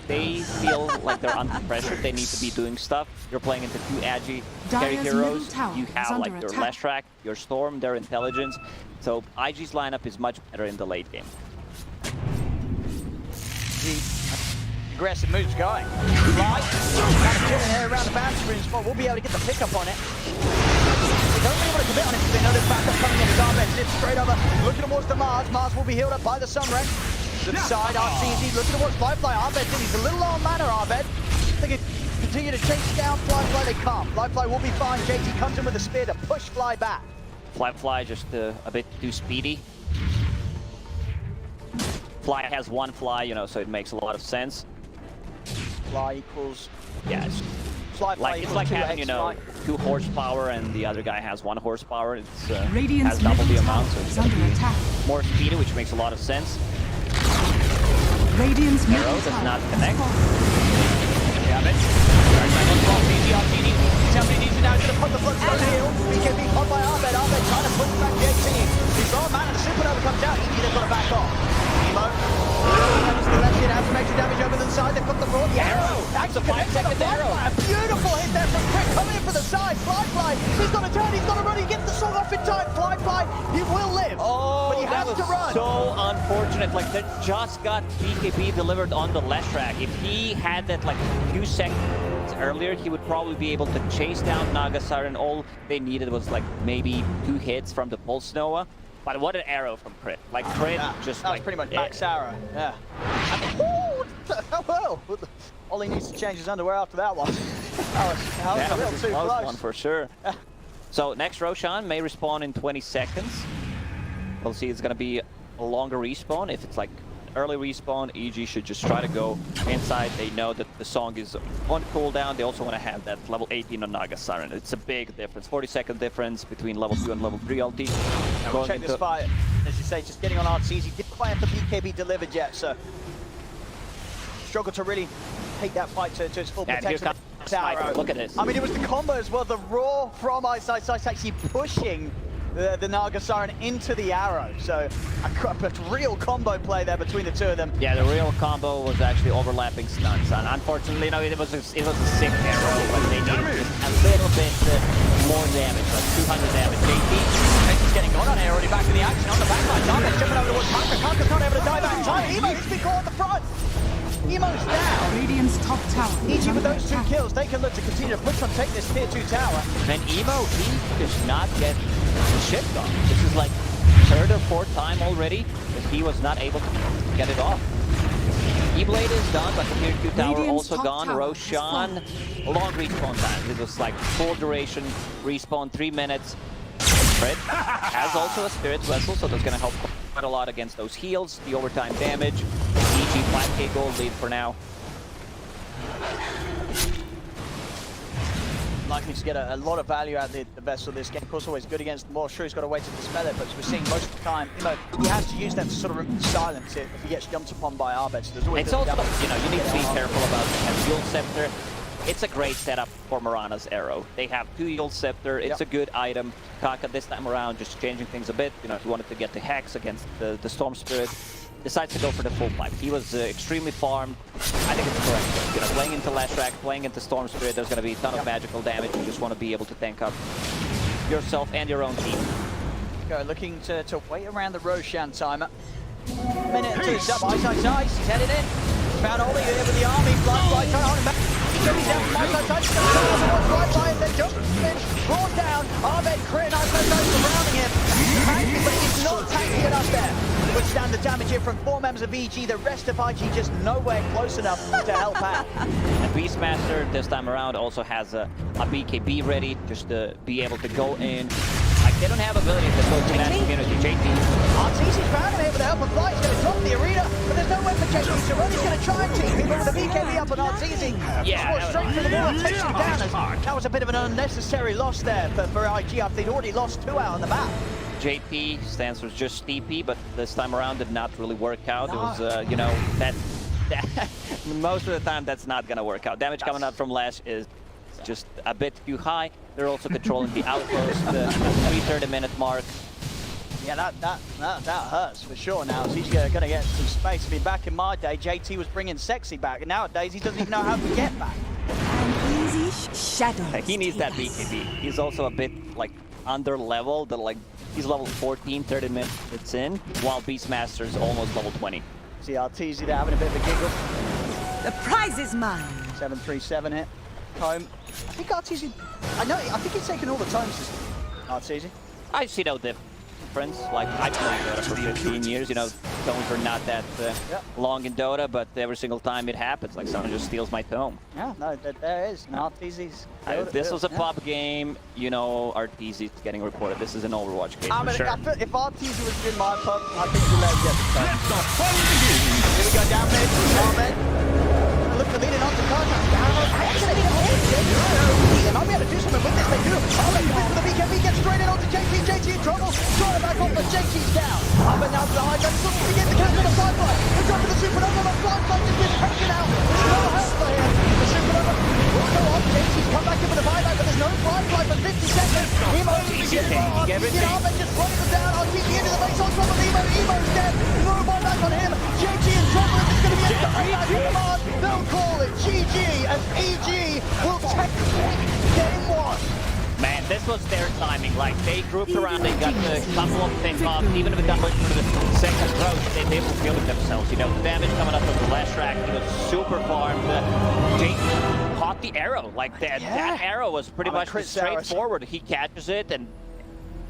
they feel like they're under pressure. They need to be doing stuff. You're playing into two edgy carry heroes. You have like your Leshrac, your Storm, their intelligence. So IG's lineup is much better in the late game. Aggressive moves going. Right. Kind of chilling here around the boundary room spot. We'll be able to get the pickup on it. They don't really want to commit on it because they know there's backup coming in. Darben zips straight over, looking towards the Mars. Mars will be healed up by the Sunwreck. To the side, RCZ looking towards Flyfly. Arbed in. He's a little low on mana, Arbed. They can continue to chase down Flyfly. They can't. Flyfly will be fine. JT comes in with a spear to push Fly back. Flyfly just a bit too speedy. Fly has one fly, you know, so it makes a lot of sense. Fly equals... Yeah, it's like having, you know, 2 horsepower and the other guy has 1 horsepower. It's has double the amount, so it's under attack. more speedy, which makes a lot of sense. Radiant's Arrow does not connect. Somebody needs to now get a put the flux on the hill. BKB caught by Arbed. Arbed trying to push back JT. He's got a man and the supernova comes out. They've got to back off. Emo. Comes to the left, has some extra damage over to the side. They've got the broad. The arrow. That's a 5-second arrow. A beautiful hit there from Quick. Coming in for the side. Flyfly. He's got to turn. He's got to run. He gets the sword off in time. Flyfly. He will live. But he has to run. So unfortunate. Like they just got BKB delivered on the Leshrac. If he had that like few seconds earlier, he would probably be able to chase down Naga Siren. All they needed was like maybe 2 hits from the Pulse Nova. But what an arrow from Crit. Like Crit just that was like pretty much max arrow. Yeah. Well, Ollie needs to change his underwear after that one. that was a real a too close one for sure. So next Roshan may respawn in 20 seconds. We'll see. It's gonna be a longer respawn. If it's like early respawn, EG should just try to go inside. They know that the song is on cooldown. They also want to have that level 18 on Naga Siren. It's a big difference, 40-second difference between level 2 and level 3 ulti. Now we'll check this fight. As you say, just getting on RCZ. He didn't quite have the BKB delivered yet, so struggle to really take that fight to its full potential. Look at this. I mean, it was the combo as well. The raw from Ice actually pushing the Naga Siren into the arrow. So a real combo play there between the two of them. Yeah, the real combo was actually overlapping stuns. And unfortunately, you know, it was a sick arrow, but they needed a little bit more damage, like 200 damage. JT's getting on here, already back in the action on the backline. Darben jumping over towards Kanka. Kanka's not able to die back in time. Emo needs to be caught at the front. Emo's down. Radiant's top tower. EG with those 2 kills, they can look to continue to push on, take this tier 2 tower. And Emo, he does not get shit done. This is like 3rd or 4th time already that he was not able to get it off. E-Blade is done, but the tier 2 tower Radiant's also top gone. tower Roshan, long respawn time. It was like full duration respawn, 3 minutes. Fred has also a Spirit Vessel, so that's going to help quite a lot against those heals, the overtime damage. EG 5k gold lead for now. Likely to get a lot of value out of the Vessel this game. Of course, always good against the more. Sure, he's got to wait to dispel it, but as we're seeing most of the time, you know, he has to use them to sort of remove silence if he gets jumped upon by Arbed. So there's always It's also, you know, you need to be careful about the Yule Scepter. It's a great setup for Mirana's arrow. They have 2 Yule Scepter. It's a good item. Kaka this time around just changing things a bit. You know, he wanted to get the Hex against the Storm Spirit. Decides to go for the full pipe. He was extremely farmed. I think it's the correct choice. You know, playing into Leshrac, playing into Storm Spirit, there's going to be a ton of magical damage. You just want to be able to tank up yourself and your own team. Go looking to wait around the Roshan timer. Minute to sub. Ice. He's headed in. Found Ollie here with the army. Flyfly trying to hold him back. He's down from Ice. Flyfly and then jump. Brought down. Arbed, Crit, Ice surrounding him. Tanky, but he's not tanky enough there to withstand the damage here from 4 members of EG. The rest of IG just nowhere close enough to help out. And Beastmaster this time around also has a BKB ready, just to be able to go in. Like, they don't have ability to go to that community. JT. RTC's found and able to help him fly. He's going to drop the arena, but there's no way for JT. He's going to try and team him with the BKB up on RTC. Yeah, Straight for the wall, takes him down. That was a bit of an unnecessary loss there for IG after they'd already lost 2 out on the map. JP stands for just TP, but this time around did not really work out. It was, you know, that most of the time that's not going to work out. Damage coming out from Lash is just a bit too high. They're also controlling the outpost, the 3:30-minute mark. Yeah, that hurts for sure now. So he's going to get some space. I mean, back in my day, JT was bringing Sexy back, and nowadays he doesn't even know how to get back. An easy shadow. He needs that BKB. He's also a bit, like, under-leveled. Like, he's level 14, 30 minutes in, while Beastmaster is almost level 20. See RTZ there having a bit of a giggle. The prize is mine. 737 hit. Home. I think RTZ... I think he's taken all the times. RTZ. I see no difference. Like, I've played Dota for 15 years, you know, tomes are not that long in Dota, but every single time it happens, like someone just steals my tome. Yeah, no, there is. RTZ's... If this was a pop game, you know, RTZ is getting reported. This is an Overwatch case for sure. If RTZ was in my pub, I think we let him get the turn. Let the fun begin! Here we go, down mid, down mid. Look for leading on to Carter. Actually, they might be able to do something with this, they do. Ahmed goes for the BKB, gets straight in onto JT, JT in trouble. Trying to back off, but JT's down. Up and down to the high ground, he's looking to get the catch on the sidefly. They're dropping the Supernova, but Flyfly just gets taken out. There's no help for him. The Supernova will go on, JT's come back in with a buyback, but there's no Flyfly for 50 seconds. Emo's Ahmed just running them down, RTG into the base on top of Emo. Emo's dead, no buyback on him. JT in trouble, if it's going to be a buyback from Command, they'll call it GG, as EG will take game 1. Man, this was their timing. Like, they grouped around, they got a couple of things off. Even if it got pushed for the second approach, they were feeling themselves. You know, damage coming up with the last track, he was super farmed. JT caught the arrow. Like, that arrow was pretty much straightforward. He catches it, and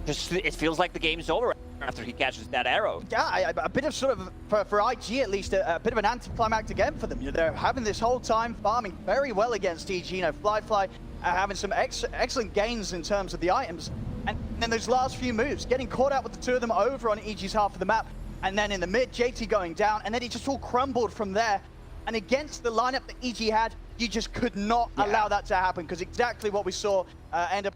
just it feels like the game's over after he catches that arrow. Yeah, a bit of sort of, for IG at least, a bit of an anticlimactic end for them. You know, they're having this whole time farming very well against EG. You know, Flyfly having some excellent gains in terms of the items. And then those last few moves, getting caught out with the 2 of them over on EG's half of the map. And then in the mid, JT going down, and then it just all crumbled from there. And against the lineup that EG had, you just could not allow that to happen, because exactly what we saw end up.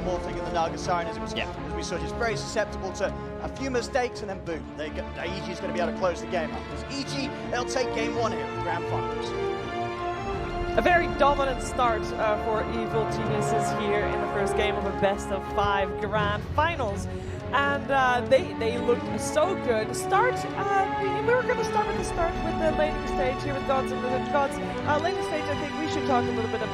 Morphing in the Naga Siren as we saw, just very susceptible to a few mistakes, and then boom, EG is going to be able to close the game up. Because EG, they'll take game 1 here in the Grand Finals. A very dominant start for Evil Geniuses here in the first game of a best-of-5 Grand Finals. And they looked so good. We were going to start with the laning stage here with Gods and the Gods. Laning stage, I think we should talk a little bit about